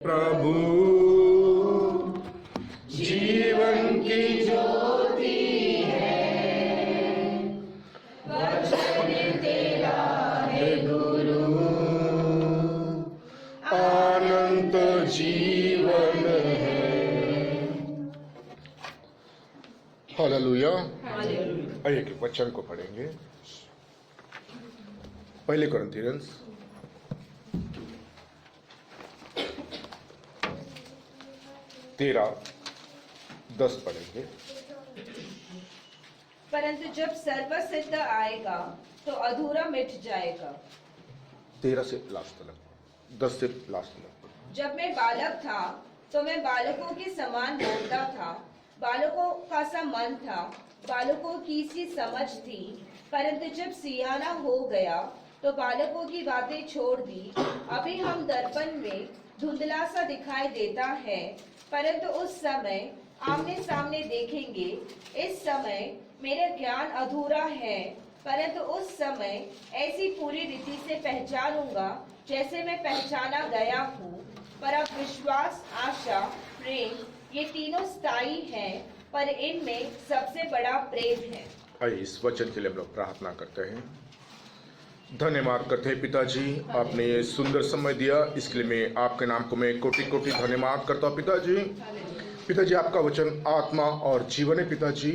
प्रभु जीवन की ज्योति है, वचन तेरा है गुरु, अनंत जीवन है। हालेलुया। आइए कि वचन को पढ़ेंगे। पहले कोरिन्थियंस 13:10 पढ़ेंगे। परंतु जब सर्वसिद्ध आएगा तो अधूरा मिट जाएगा। 13 से लास्ट तक, 10 से लास्ट तक। जब मैं बालक था तो मैं बालकों के समान बोलता था, बालकों का सा मन था, बालकों की सी समझ थी। परंतु जब सियाना हो गया तो बालकों की बातें छोड़ दी। अभी हम दर्पण में धुंधला सा दिखाई देता है, परंतु उस समय आमने सामने देखेंगे। इस समय मेरा ज्ञान अधूरा है, परंतु उस समय ऐसी पूरी रीति से पहचानूंगा जैसे मैं पहचाना गया हूँ। पर अब विश्वास, आशा, प्रेम ये तीनों स्थायी हैं, पर इनमें सबसे बड़ा प्रेम है। आइए इस वचन के लिए हम लोग प्रार्थना करते हैं। धन्यवाद करते हैं पिताजी, आपने ये सुंदर समय दिया, इसके लिए मैं आपके नाम को मैं कोटि कोटि धन्यवाद करता हूँ पिताजी। पिताजी आपका वचन आत्मा और जीवन है पिताजी।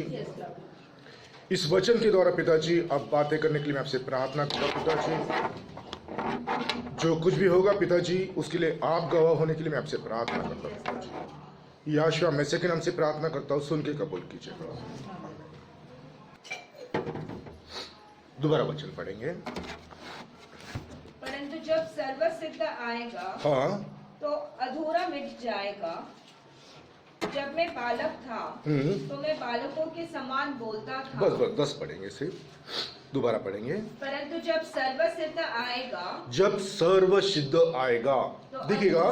इस वचन के द्वारा पिताजी आप बातें करने के लिए मैं आपसे प्रार्थना करता हूँ पिताजी। जो कुछ भी होगा पिताजी उसके लिए आप गवाह होने के लिए मैं आपसे प्रार्थना करता हूँ पिताजी। यहोशुआ मसीह के नाम से प्रार्थना करता हूँ, सुन के कबूल कीजिए। दोबारा वचन पढ़ेंगे। परंतु जब सर्वसिद्ध आएगा तो अधूरा मिट जाएगा। जब मैं बालक था तो मैं बालकों के समान बोलता था। बस 10 पढ़ेंगे सिर्फ, दोबारा पढ़ेंगे। परंतु जब सर्वसिद्ध आएगा, जब सर्वसिद्ध आएगा, देखिएगा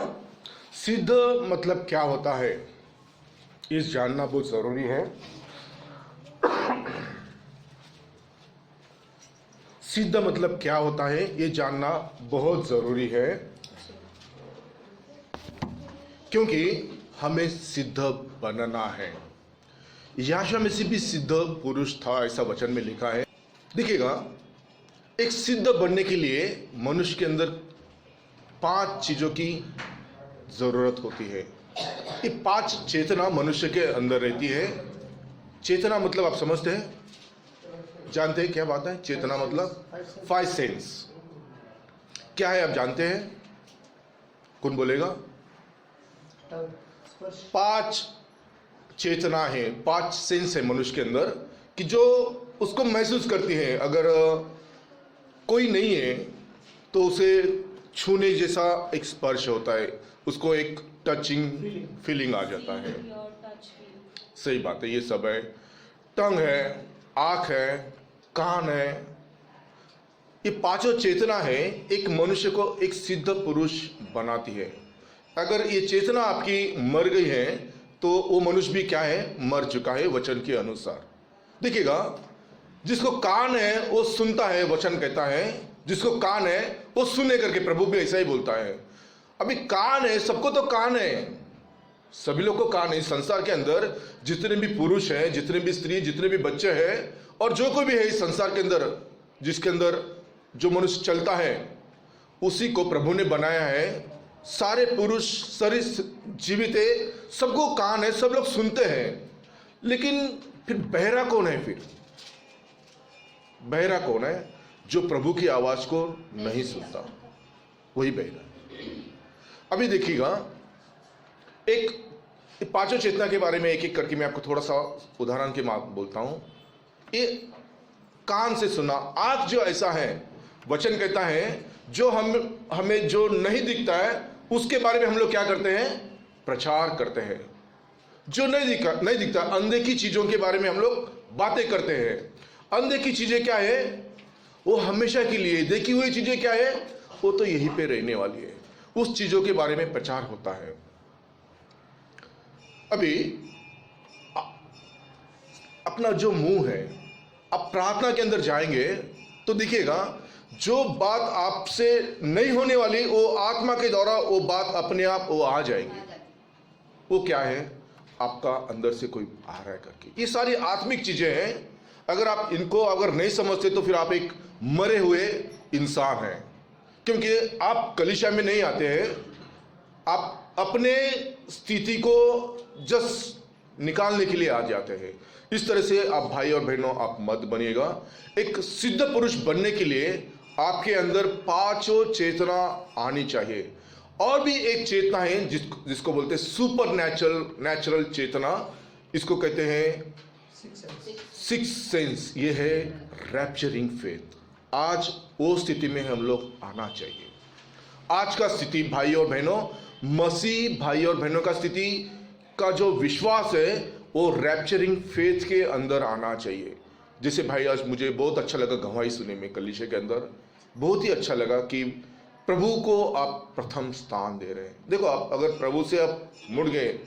सिद्ध मतलब क्या होता है इस जानना बहुत जरूरी है। सिद्ध मतलब क्या होता है ये जानना बहुत जरूरी है, क्योंकि हमें सिद्ध बनना है। यहोशुआ मसीह भी सिद्ध पुरुष था, ऐसा वचन में लिखा है। देखिएगा एक सिद्ध बनने के लिए मनुष्य के अंदर 5 चीजों की जरूरत होती है। ये 5 चेतना मनुष्य के अंदर रहती है। चेतना मतलब आप समझते हैं, जानते हैं क्या बात है? चेतना मतलब 5 सेंस क्या है आप जानते हैं? कौन बोलेगा? 5 चेतना है, 5 सेंस है मनुष्य के अंदर कि जो उसको महसूस करती है। अगर कोई नहीं है तो उसे छूने जैसा एक स्पर्श होता है, उसको एक टचिंग फीलिंग आ जाता है। सही बात है, ये सब है। टंग है, आंख है, कान है, ये 5 चेतना है, एक मनुष्य को एक सिद्ध पुरुष बनाती है। अगर ये चेतना आपकी मर गई है तो वो मनुष्य भी क्या है? मर चुका है वचन के अनुसार। देखिएगा जिसको कान है वो सुनता है, वचन कहता है जिसको कान है वो सुने करके, प्रभु भी ऐसा ही बोलता है। अभी कान है, सबको तो कान है, सभी लोग को कान है। संसार के अंदर जितने भी पुरुष हैं, जितने भी स्त्री, जितने भी बच्चे हैं और जो कोई भी है इस संसार के अंदर, जिसके अंदर जो मनुष्य चलता है उसी को प्रभु ने बनाया है। सारे पुरुष शरीर जीवित है, सबको कान है, सब लोग सुनते हैं। लेकिन फिर बहरा कौन है? फिर बहरा कौन है? जो प्रभु की आवाज को नहीं सुनता, वही बहरा। अभी देखिएगा एक 5 चेतना के बारे में एक एक करके मैं आपको थोड़ा सा उदाहरण के माध्यम बोलता हूं। ये कान से सुना, आंख जो ऐसा है, वचन कहता है जो हमें जो नहीं दिखता है उसके बारे में हम लोग क्या करते हैं? प्रचार करते हैं। जो नहीं दिखता, अनदेखी चीजों के बारे में हम लोग बातें करते हैं। अनदेखी चीजें क्या है? वो हमेशा के लिए। देखी हुई चीजें क्या है? वो तो यहीं पे रहने वाली है। उस चीजों के बारे में प्रचार होता है। अभी अपना जो मुंह है, अब प्रार्थना के अंदर जाएंगे तो दिखेगा जो बात आपसे नहीं होने वाली वो आत्मा के द्वारा वो बात अपने आप वो आ जाएगी। वो क्या है? आपका अंदर से कोई आ रहा है करके। ये सारी आत्मिक चीजें हैं। अगर आप इनको अगर नहीं समझते तो फिर आप एक मरे हुए इंसान हैं, क्योंकि आप कलीसिया में नहीं आते हैं। आप अपने स्थिति को जस्ट निकालने के लिए आ जाते हैं। इस तरह से आप भाई और बहनों आप मत बनिएगा। एक सिद्ध पुरुष बनने के लिए आपके अंदर पांचों चेतना आनी चाहिए। और भी एक चेतना है जिसको बोलते हैं सुपर नेचुरल चेतना। इसको कहते हैं सिक्स सेंस। ये है रैप्चरिंग फेथ। आज वो स्थिति में हम लोग आना चाहिए। आज का स्थिति भाई और बहनों, मसीह भाई और बहनों का स्थिति का जो विश्वास है वो रैप्चरिंग फेथ के अंदर आना चाहिए। जैसे भाई आज मुझे बहुत अच्छा लगा गवाही सुने में कलीसिया के अंदर, बहुत ही अच्छा लगा कि प्रभु को आप प्रथम स्थान दे रहे हैं। देखो, आप अगर प्रभु से आप मुड़ गए,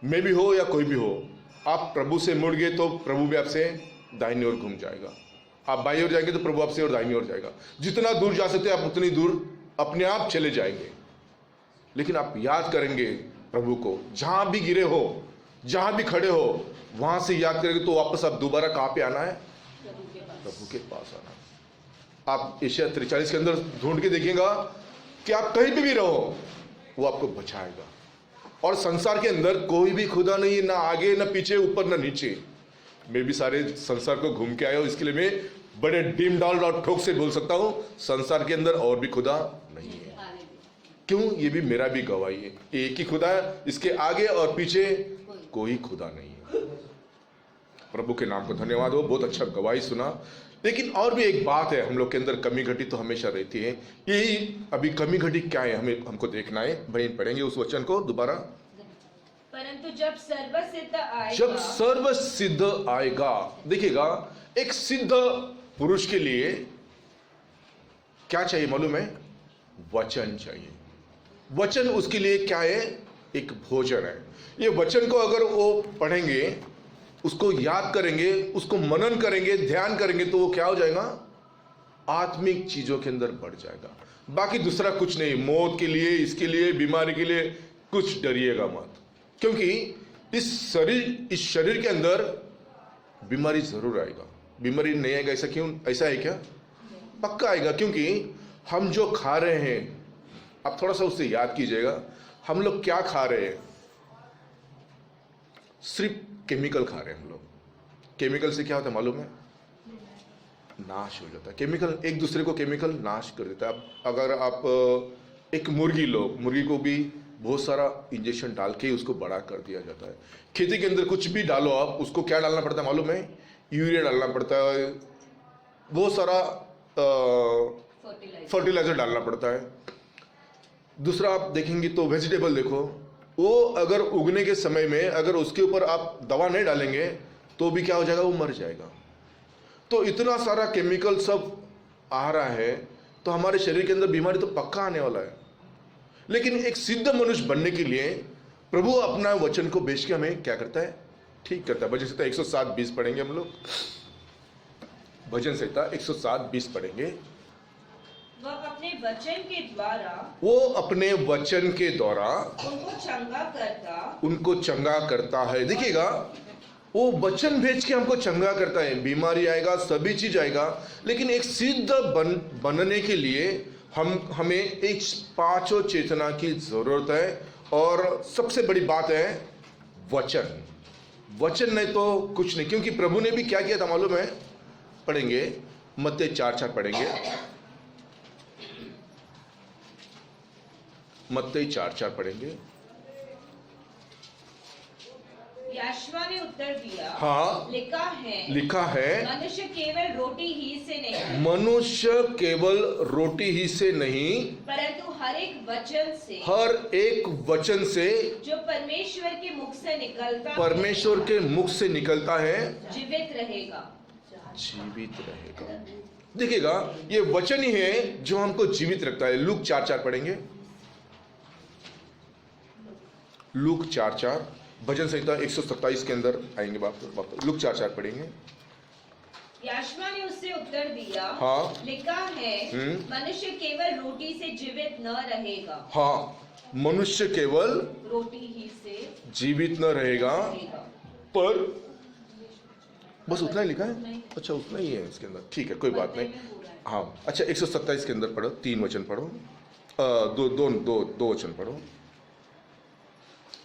मैं भी हो या कोई भी हो, आप प्रभु से मुड़ गए तो प्रभु भी आपसे दाहिनी ओर घूम जाएगा। आप बाईं ओर जाएंगे तो प्रभु आपसे और दाहिनी ओर जाएगा। जितना दूर जा सकते आप उतनी दूर अपने आप चले जाएंगे। लेकिन आप याद करेंगे प्रभु को, जहां भी गिरे हो, जहां भी खड़े हो, वहां से याद करेंगे तो वापस आप दोबारा कहां पे आना है? प्रभु के पास आना है। आप एशिया 43 के अंदर ढूंढ के देखिएगा कि आप कहीं पे भी रहो, वो आपको बचाएगा। और संसार के अंदर कोई भी खुदा नहीं है, ना आगे ना पीछे, ऊपर ना नीचे। मैं भी सारे संसार को घूम के आया हूं, इसके लिए मैं बड़े डीम डाल और ठोक से बोल सकता हूं, संसार के अंदर और भी खुदा नहीं है। क्यों? ये भी मेरा भी गवाही है। एक ही खुदा है, इसके आगे और पीछे कोई खुदा नहीं है। प्रभु के नाम को धन्यवाद हो, बहुत अच्छा गवाही सुना। लेकिन और भी एक बात है, हम लोग के अंदर कमी घटी तो हमेशा रहती है। यही अभी कमी घटी क्या है हमको देखना है। बहन पढ़ेंगे उस वचन को दोबारा। परंतु जब सर्वसिद्ध आएगा, जब सर्वसिद्ध आएगा, देखिएगा एक सिद्ध पुरुष के लिए क्या चाहिए मालूम है? वचन चाहिए। वचन उसके लिए क्या है? एक भोजन है। ये वचन को अगर वो पढ़ेंगे, उसको याद करेंगे, उसको मनन करेंगे, ध्यान करेंगे, तो वो क्या हो जाएगा? आत्मिक चीजों के अंदर बढ़ जाएगा। बाकी दूसरा कुछ नहीं। मौत के लिए, इसके लिए, बीमारी के लिए कुछ डरिएगा मत, क्योंकि इस शरीर के अंदर बीमारी जरूर आएगा। बीमारी नहीं आएगा ऐसा क्यों? ऐसा है क्या? पक्का आएगा, क्योंकि हम जो खा रहे हैं, आप थोड़ा सा उससे याद कीजिएगा, हम लोग क्या खा रहे हैं? सिर्फ केमिकल खा रहे हैं हम लोग। केमिकल से क्या होता है मालूम है? नाश हो जाता है। केमिकल एक दूसरे को केमिकल नाश कर देता है। अगर आप एक मुर्गी लो, मुर्गी को भी बहुत सारा इंजेक्शन डाल के उसको बड़ा कर दिया जाता है। खेती के अंदर कुछ भी डालो आप, उसको क्या डालना पड़ता है मालूम है? यूरिया डालना पड़ता है, बहुत सारा फर्टिलाइजर डालना पड़ता है। दूसरा आप देखेंगे तो वेजिटेबल देखो, वो अगर उगने के समय में अगर उसके ऊपर आप दवा नहीं डालेंगे तो भी क्या हो जाएगा? वो मर जाएगा। तो इतना सारा केमिकल सब आ रहा है, तो हमारे शरीर के अंदर बीमारी तो पक्का आने वाला है। लेकिन एक सिद्ध मनुष्य बनने के लिए प्रभु अपना वचन को बेच के हमें क्या करता है? ठीक करता है। भजन संहिता 107:20 पढ़ेंगे हम लोग। भजन संहिता 107:20 पढ़ेंगे। वह अपने वचन के द्वारा, वो अपने वचन के द्वारा उनको चंगा करता है। देखिएगा, वो वचन भेज के हमको चंगा करता है। बीमारी आएगा, सभी चीज आएगा, लेकिन एक सिद्ध बनने के लिए हमें एक पांचों चेतना की जरूरत है। और सबसे बड़ी बात है वचन। वचन नहीं तो कुछ नहीं। क्योंकि प्रभु ने भी क्या किया था मालूम है? पढ़ेंगे, मत्ती 4:4 पढ़ेंगे। मत्ती 4:4 पढ़ेंगे। याशवा ने उत्तर दिया, हाँ, लिखा है मनुष्य केवल रोटी ही से नहीं, मनुष्य केवल रोटी ही से नहीं, परंतु हर एक वचन से जो परमेश्वर के मुख से निकलता है जीवित रहेगा। देखिएगा, ये वचन ही है जो हमको जीवित रखता है। लूक 4:4 पढ़ेंगे। लूक 4:4, भजन संहिता 127 के अंदर आएंगे। बाप लूक 4:4 पढ़ेंगे। याशमा ने उससे उत्तर दिया, हाँ। लिखा है, मनुष्य केवल रोटी से जीवित न रहेगा। हाँ, मनुष्य केवल रोटी ही से जीवित न रहेगा, रहेगा। पर बस उतना ही लिखा है। अच्छा, उतना ही है इसके अंदर, ठीक है, कोई बात नहीं। हाँ, अच्छा, 127 के अंदर पढ़ो, 3 वचन पढ़ो, दो वचन पढ़ो।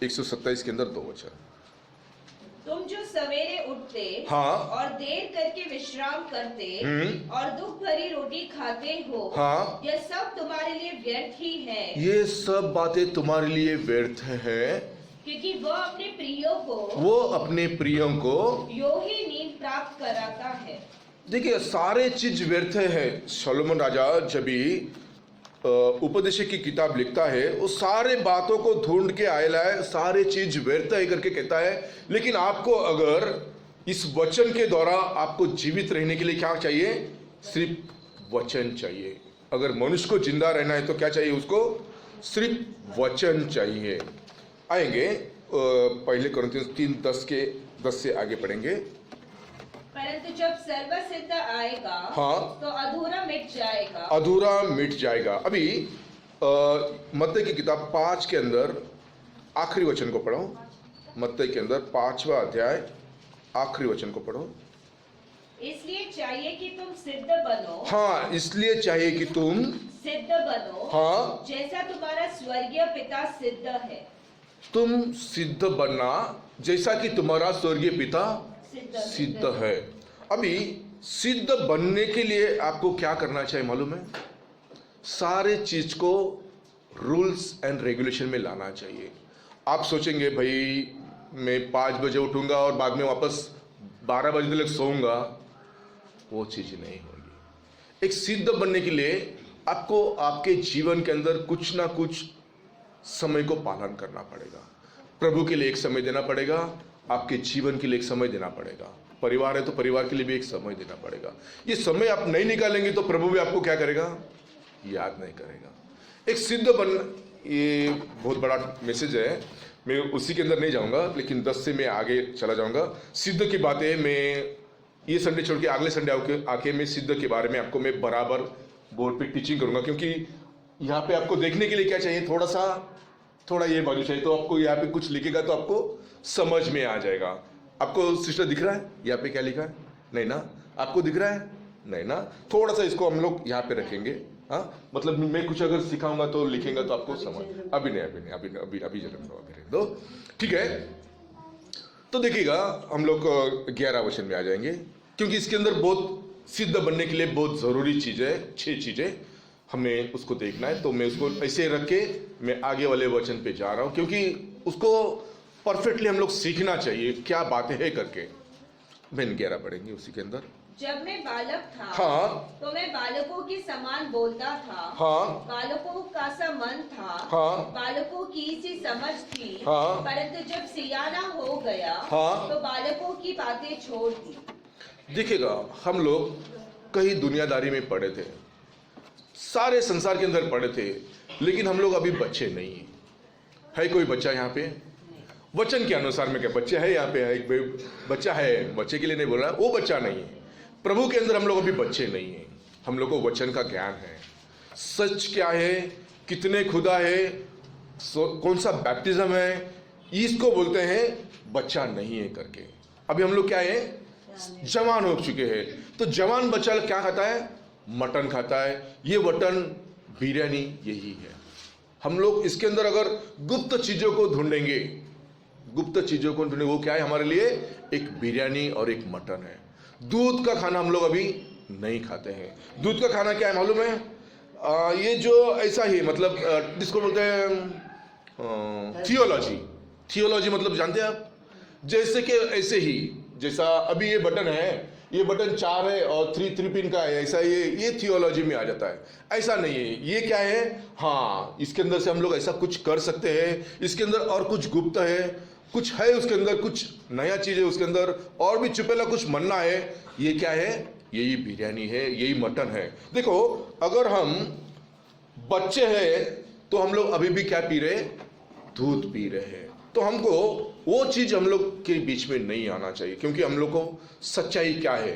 127 के अंदर 2 वचन। तुम जो सवेरे उठते हाँ। और देर करके विश्राम करते और दुख भरी रोटी खाते हो, हाँ। यह सब तुम्हारे लिए व्यर्थ ही है। ये सब बातें तुम्हारे लिए व्यर्थ है, क्योंकि वह अपने प्रियों को यो ही नींद प्राप्त कराता है। देखिए, सारे चीज व्यर्थ है। सोलोमन राजा जब भी उपदेश की किताब लिखता है, वो सारे बातों को ढूंढ के आएला है, सारे चीज व्यर्थ है करके कहता है। लेकिन आपको अगर इस वचन के द्वारा आपको जीवित रहने के लिए क्या चाहिए? सिर्फ वचन चाहिए। अगर मनुष्य को जिंदा रहना है तो क्या चाहिए उसको? सिर्फ वचन चाहिए। आएंगे पहले कोरिन्थियों 3:10 से आगे पढ़ेंगे। परंतु जब सर्वसिद्ध आएगा, हाँ, तो अधूरा मिट जाएगा। अभी मत्ती की किताब 5 के अंदर आखिरी वचन को पढ़ो। मत्ती के अंदर 5वां अध्याय आखिरी वचन को पढ़ो। इसलिए चाहिए कि तुम सिद्ध बनो। हाँ, इसलिए चाहिए कि तुम सिद्ध बनो। हाँ, जैसा तुम्हारा स्वर्गीय पिता सिद्ध है। तुम सिद्ध बनना जैसा कि तुम्हारा स्वर्गीय पिता सिद्ध है। अभी सिद्ध बनने के लिए आपको क्या करना चाहिए मालूम है? सारे चीज को रूल्स एंड रेगुलेशन में लाना चाहिए। आप सोचेंगे भाई मैं 5 बजे उठूंगा और बाद में वापस 12 बजे तक सोऊंगा, वो चीज नहीं होगी। एक सिद्ध बनने के लिए आपको आपके जीवन के अंदर कुछ ना कुछ समय को पालन करना पड़ेगा। प्रभु के लिए एक समय देना पड़ेगा, आपके जीवन के लिए एक समय देना पड़ेगा। परिवार है तो परिवार के लिए भी एक समय देना पड़ेगा। ये समय आप नहीं निकालेंगे तो प्रभु भी आपको क्या करेगा? याद नहीं करेगा। एक सिद्ध बन, ये बहुत बड़ा मैसेज है, मैं उसी के अंदर नहीं जाऊंगा, लेकिन 10 से मैं आगे चला जाऊंगा। सिद्ध की बातें मैं ये संडे छोड़ के अगले संडे आके मैं सिद्ध के बारे में आपको मैं बराबर बोर्ड पे टीचिंग करूंगा। क्योंकि यहाँ पे आपको देखने के लिए क्या चाहिए? थोड़ा ये बाजू चाहिए, तो आपको यहाँ पे कुछ लिखेगा तो आपको समझ में आ जाएगा। आपको सिस्टर दिख रहा है यहाँ पे क्या लिखा है? नहीं ना? आपको दिख रहा है? नहीं ना? थोड़ा सा इसको हम लोग यहाँ पे रखेंगे। हाँ, मतलब मैं कुछ अगर सिखाऊंगा तो लिखेंगे तो आपको समझ। अभी जन्म दो, ठीक है। तो देखिएगा हम लोग 11 वचन में आ जाएंगे, क्योंकि इसके अंदर बहुत सिद्ध बनने के लिए बहुत जरूरी चीज है, 6 चीजें हमें उसको देखना है। तो मैं उसको ऐसे रख के मैं आगे वाले वचन पे जा रहा हूं, क्योंकि उसको परफेक्टली हम लोग सीखना चाहिए क्या बातें है करके। मैं 11 पढ़ेंगे उसी के अंदर। जब मैं बालक था, हाँ, तो मैं बालकों के समान बोलता था। हाँ, बालकों का सा मन था। हाँ, बालकों की सी समझ थी। हाँ, परंतु जब सियाना हो गया, हाँ, तो बालकों की बातें छोड़ दी। देखिएगा, हम लोग कहीं दुनियादारी में पड़े थे, सारे संसार के अंदर पड़े थे, लेकिन हम लोग अभी बच्चे नहीं है। कोई बच्चा यहाँ पे? वचन के अनुसार में क्या बच्चे है? यहाँ पे है एक बच्चा है, बच्चे के लिए नहीं बोल रहा, वो बच्चा नहीं है। प्रभु के अंदर हम लोग अभी बच्चे नहीं है। हम लोग को वचन का ज्ञान है, सच क्या है, कितने खुदा है, कौन सा बैप्टिज्म है, इसको बोलते हैं बच्चा नहीं है करके। अभी हम लोग क्या है? जवान हो चुके हैं। तो जवान बच्चा क्या खाता है? मटन खाता है। ये मटन बिरयानी यही है। हम लोग इसके अंदर अगर गुप्त चीजों को ढूंढेंगे, वो क्या है हमारे लिए? एक बिरयानी और एक मटन है। दूध का खाना हम लोग अभी नहीं खाते हैं। दूध का खाना क्या है मालूम है? ये जो ऐसा ही मतलब जिसको बोलते हैं थियोलॉजी मतलब जानते हैं आप? जैसे कि ऐसे ही जैसा अभी ये बटन है, ये बटन 4 है और 3 पिन का है, ऐसा ये थियोलॉजी में आ जाता है। ऐसा नहीं है। ये क्या है? हाँ, इसके अंदर से हम लोग ऐसा कुछ कर सकते हैं। इसके अंदर और कुछ गुप्त है, कुछ है उसके अंदर, कुछ नया चीज है उसके अंदर, और भी छुपेला कुछ मन्ना है। ये क्या है? यही बिरयानी है, यही मटन है। देखो, अगर हम बच्चे हैं तो हम लोग अभी भी क्या पी रहे? दूध पी रहे हैं। तो हमको वो चीज हम लोग के बीच में नहीं आना चाहिए, क्योंकि हम लोग को सच्चाई क्या है?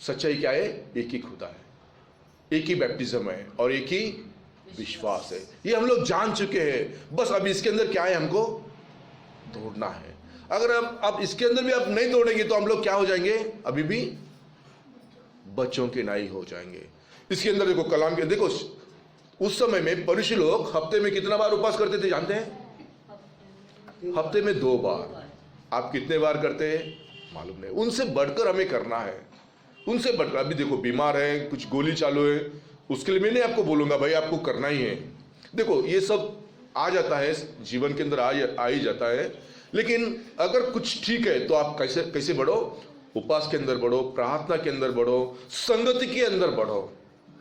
सच्चाई क्या है? एक ही खुदा है, एक ही बैप्टिज्म है और एक ही विश्वास है। ये हम लोग जान चुके हैं। बस अब इसके अंदर क्या है? हमको दौड़ना है। अगर अब इसके अंदर भी आप नहीं दौड़ेंगे तो हम लोग क्या हो जाएंगे? अभी भी बच्चों के नाई हो जाएंगे। इसके अंदर देखो, कलाम के देखो, उस समय में परीक्षी लोग हफ्ते में कितना बार उपवास करते थे जानते हैं? हफ्ते में 2 बार। आप कितने बार करते हैं मालूम नहीं। उनसे बढ़कर हमें करना है, उनसे बढ़कर। अभी देखो बीमार है, कुछ गोली चालू है, उसके लिए मैं नहीं आपको बोलूंगा भाई आपको करना ही है। देखो ये सब आ जाता है जीवन के अंदर, आ ही जाता है। लेकिन अगर कुछ ठीक है तो आप कैसे कैसे बढ़ो? उपवास के अंदर बढ़ो, प्रार्थना के अंदर बढ़ो, संगति के अंदर बढ़ो।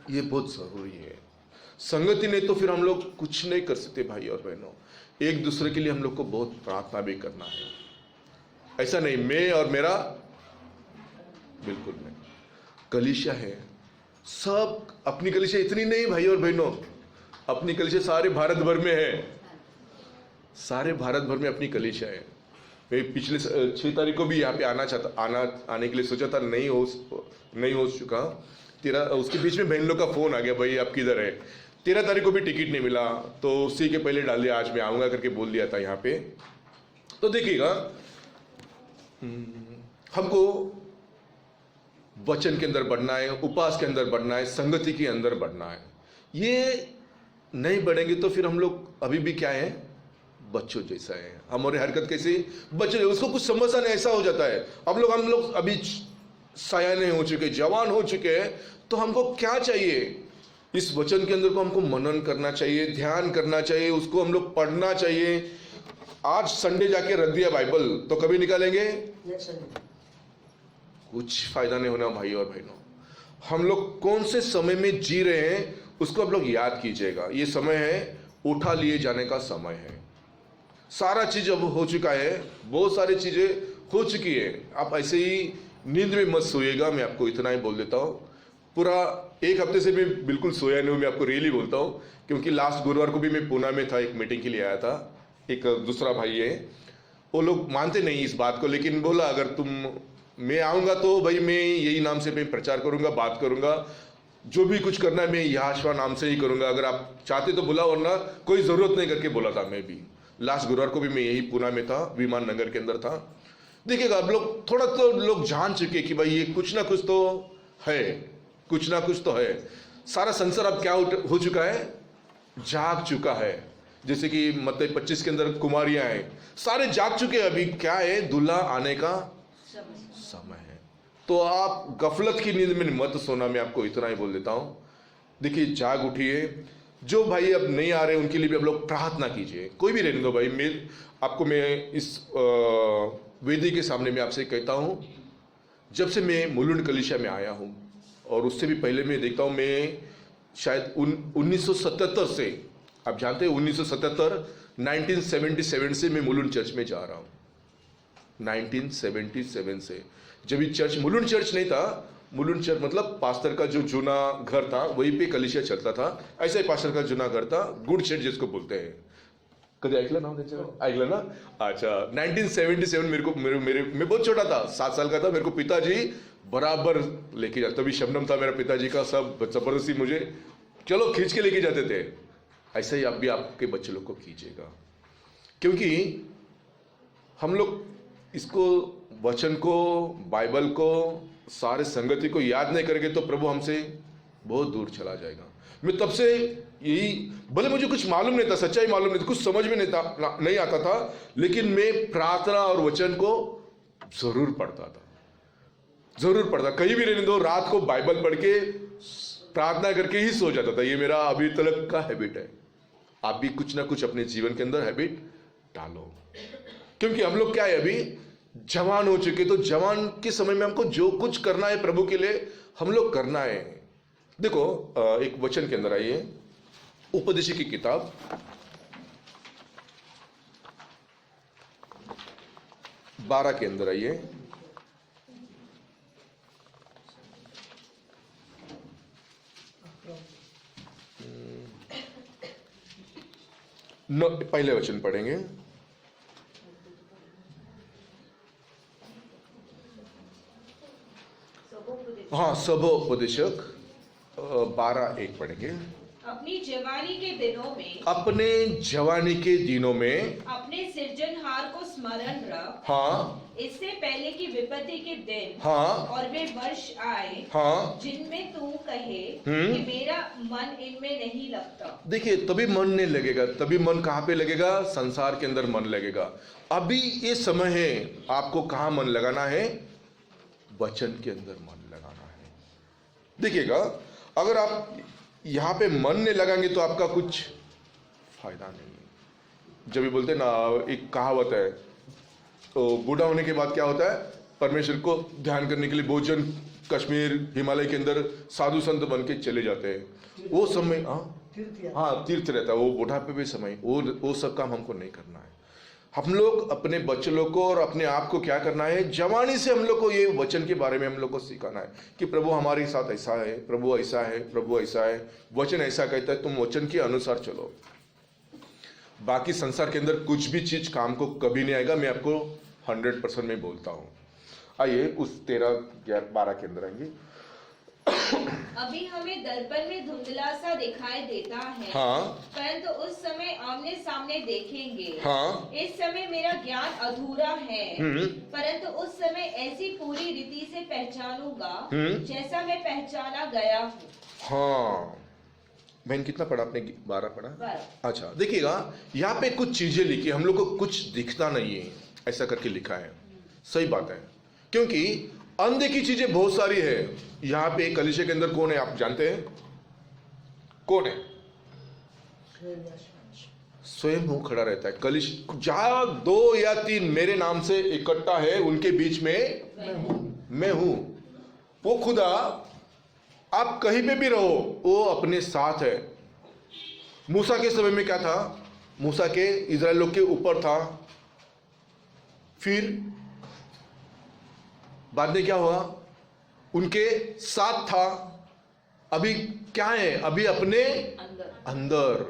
ये बहुत जरूरी है। संगति नहीं तो फिर हम लोग कुछ नहीं कर सकते भाई और बहनों। एक दूसरे के लिए हम लोग को बहुत प्रार्थना भी करना है। ऐसा नहीं मैं और मेरा, बिल्कुल नहीं। कलीसिया है, सब अपनी कलीसिया इतनी नहीं भाई और बहनों, अपनी कलीसिया सारे भारत भर में है, सारे भारत भर में अपनी कलीसिया है। मैं पिछले 6 तारीख को भी यहाँ पे आने के लिए सोचा था, नहीं हो चुका। उसके बीच में बहन लोग का फोन आ गया, भाई आप किधर है? 13 तारीख को भी टिकट नहीं मिला, तो उसी के पहले डाल दिया, आज मैं आऊंगा करके बोल दिया था यहाँ पे। तो देखिएगा, हमको वचन के अंदर बढ़ना है, उपवास के अंदर बढ़ना है, संगति के अंदर बढ़ना है। ये नहीं बढ़ेंगे तो फिर हम लोग अभी भी क्या है? बच्चों जैसा है। हमारी हरकत कैसी? बच्चे, उसको कुछ समझता नहीं, ऐसा हो जाता है। हम लोग अभी सयाने हो चुके, जवान हो चुके हैं, तो हमको क्या चाहिए? इस वचन के अंदर को हमको मनन करना चाहिए, ध्यान करना चाहिए, उसको हम लोग पढ़ना चाहिए। आज संडे जाके रख दिया बाइबल, तो कभी निकालेंगे? कुछ फायदा नहीं होना भाई और बहनों। हम लोग कौन से समय में जी रहे हैं उसको आप लोग याद कीजिएगा। ये समय है उठा लिए जाने का समय है। सारा चीज अब हो चुका है, बहुत सारी चीजें हो चुकी है। आप ऐसे ही नींद में मत सोइएगा, मैं आपको इतना ही बोल देता हूँ। पूरा 1 हफ्ते से मैं बिल्कुल सोया नहीं हूँ, मैं आपको रियली बोलता हूँ। क्योंकि लास्ट गुरुवार को भी मैं पूना में था, एक मीटिंग के लिए आया था। एक दूसरा भाई है, वो लोग मानते नहीं इस बात को, लेकिन बोला अगर मैं आऊँगा तो भाई मैं यही नाम से मैं प्रचार करूँगा, बात करूँगा, जो भी कुछ करना है मैं यहोशुआ नाम से ही करूँगा। अगर आप चाहते तो बुलाओ, वरना कोई ज़रूरत नहीं करके बोला था। मैं भी लास्ट गुरुवार को भी मैं यही पूना में था, विमान नगर के अंदर था। देखिएगा, अब लोग थोड़ा तो लोग जान चुके कि भाई ये कुछ ना कुछ तो है, कुछ ना कुछ तो है। सारा संसार अब क्या हो चुका है? जाग चुका है। जैसे कि मत्ती 25 के अंदर कुमारियां हैं, सारे जाग चुके हैं। अभी क्या है? दूल्हा आने का समय है। तो आप गफलत की नींद में मत सोना, मैं आपको इतना ही बोल देता हूं। देखिए, जाग उठिए। जो भाई अब नहीं आ रहे उनके लिए भी आप लोग प्रार्थना कीजिए। कोई भी रहने दो भाई। मैं इस वेदी के सामने मैं आपसे कहता हूं, जब से मैं मुलुंड कलीसिया में आया हूं, और उससे भी पहले मैं देखता हूं, मैं शायद 1977 से, आप जानते हैं 1977 से मैं मुलुंड चर्च में जा रहा हूं। 1977 से, जब ये चर्च मुलुंड चर्च नहीं था, मुलुंड चर्च मतलब पास्टर का जो जूना घर था, वहीं पे कलीसिया चलता था। ऐसा ही पास्टर का जूना घर था, गुड शेड जिसको बोलते हैं। कभी ऐकलं नाव त्याचं? ऐकलं ना? अच्छा, 1977 मैं बहुत छोटा था, 7 साल का था। मेरे को पिताजी बराबर लेके जाते, तभी शबनम था मेरा पिताजी का, सब जबरदस्ती मुझे चलो खींच के लेके जाते थे। ऐसा ही आप भी आपके बच्चे लोग को कीजिएगा, क्योंकि हम लोग इसको, वचन को, बाइबल को, सारे संगति को याद नहीं करेंगे तो प्रभु हमसे बहुत दूर चला जाएगा। मैं तब से यही, भले मुझे कुछ मालूम नहीं था, सच्चाई मालूम नहीं था, कुछ समझ में नहीं आता था, लेकिन मैं प्रार्थना और वचन को जरूर पढ़ता था, जरूर पढ़ता। कहीं भी रहने दो, रात को बाइबल पढ़ के प्रार्थना करके ही सो जाता था। ये मेरा अभी तक का हैबिट है। आप भी कुछ ना कुछ अपने जीवन के अंदर हैबिट डालो, क्योंकि हम लोग क्या है, अभी जवान हो चुके। तो जवान के समय में हमको जो कुछ करना है प्रभु के लिए, हम लोग करना है। देखो, एक वचन के अंदर आइए, उपदेश की किताब 12 के अंदर आइए। पहले वचन पढ़ेंगे। हाँ, सभोपदेशक 12:1 पढ़ेंगे। अपनी जवानी के दिनों में अपने जवानी के दिनों में अपने सृजनहार को स्मरण रख, हाँ इससे पहले कि विपत्ति के दिन हाँ और वे वर्ष आए हाँ जिनमें तू कहे हम्म। कि मेरा मन इनमें नहीं लगता। देखिए, तभी मन नहीं लगेगा। तभी मन कहाँ पे लगेगा? संसार के अंदर मन लगेगा। अभी ये समय है, आपको कहाँ मन लगाना है? वचन के अंदर मन लगाना है। देखिएगा, अगर आप यहाँ पे मन नहीं लगाएंगे तो आपका कुछ फायदा नहीं है। जब भी बोलते हैं ना, एक कहावत है, तो बूढ़ा होने के बाद क्या होता है? परमेश्वर को ध्यान करने के लिए बहुत जन कश्मीर हिमालय के अंदर साधु संत बन के चले जाते हैं। वो समय हाँ तीर्थ रहता है, वो बुढ़ापे पे समय, वो सब काम हमको नहीं करना है। हम लोग अपने बच्चों को और अपने आप को क्या करना है? जवानी से हम लोग को ये वचन के बारे में हम लोग को सिखाना है कि प्रभु हमारे साथ ऐसा है, प्रभु ऐसा है, प्रभु ऐसा है, वचन ऐसा कहता है, तुम वचन के अनुसार चलो। बाकी संसार के अंदर कुछ भी चीज काम को कभी नहीं आएगा। मैं आपको 100% में बोलता हूँ। आइए उस 13-12 के अंदर आएंगे। अभी हमें दर्पण में धुंधला सा दिखाई देता है, हाँ परंतु उस समय आमने सामने देखेंगे। हाँ इस समय मेरा ज्ञान अधूरा है, हम्म परंतु उस समय ऐसी पूरी रीति से पहचानूंगा जैसा मैं पहचाना गया हूँ। हाँ बहन, कितना पढ़ा आपने? 12 पढ़ा। 12। अच्छा, देखिएगा, यहाँ पे कुछ चीजें लिखी, हम लोग को कुछ दिखता नहीं है, ऐसा करके लिखा है। सही बात है, क्योंकि अनदेखी चीजें बहुत सारी है। यहाँ पे कलीसिया के अंदर कौन है आप जानते हैं? कौन है? स्वयं वो खड़ा रहता है। कलीसिया जहां 2 या 3 मेरे नाम से इकट्ठा है, उनके बीच में मैं हूं। वो खुदा, आप कहीं पे भी रहो, वो अपने साथ है। मूसा के समय में क्या था? मूसा के इजराइल लोग के ऊपर था, फिर बाद में क्या हुआ? उनके साथ था। अभी क्या है? अभी अपने अंदर।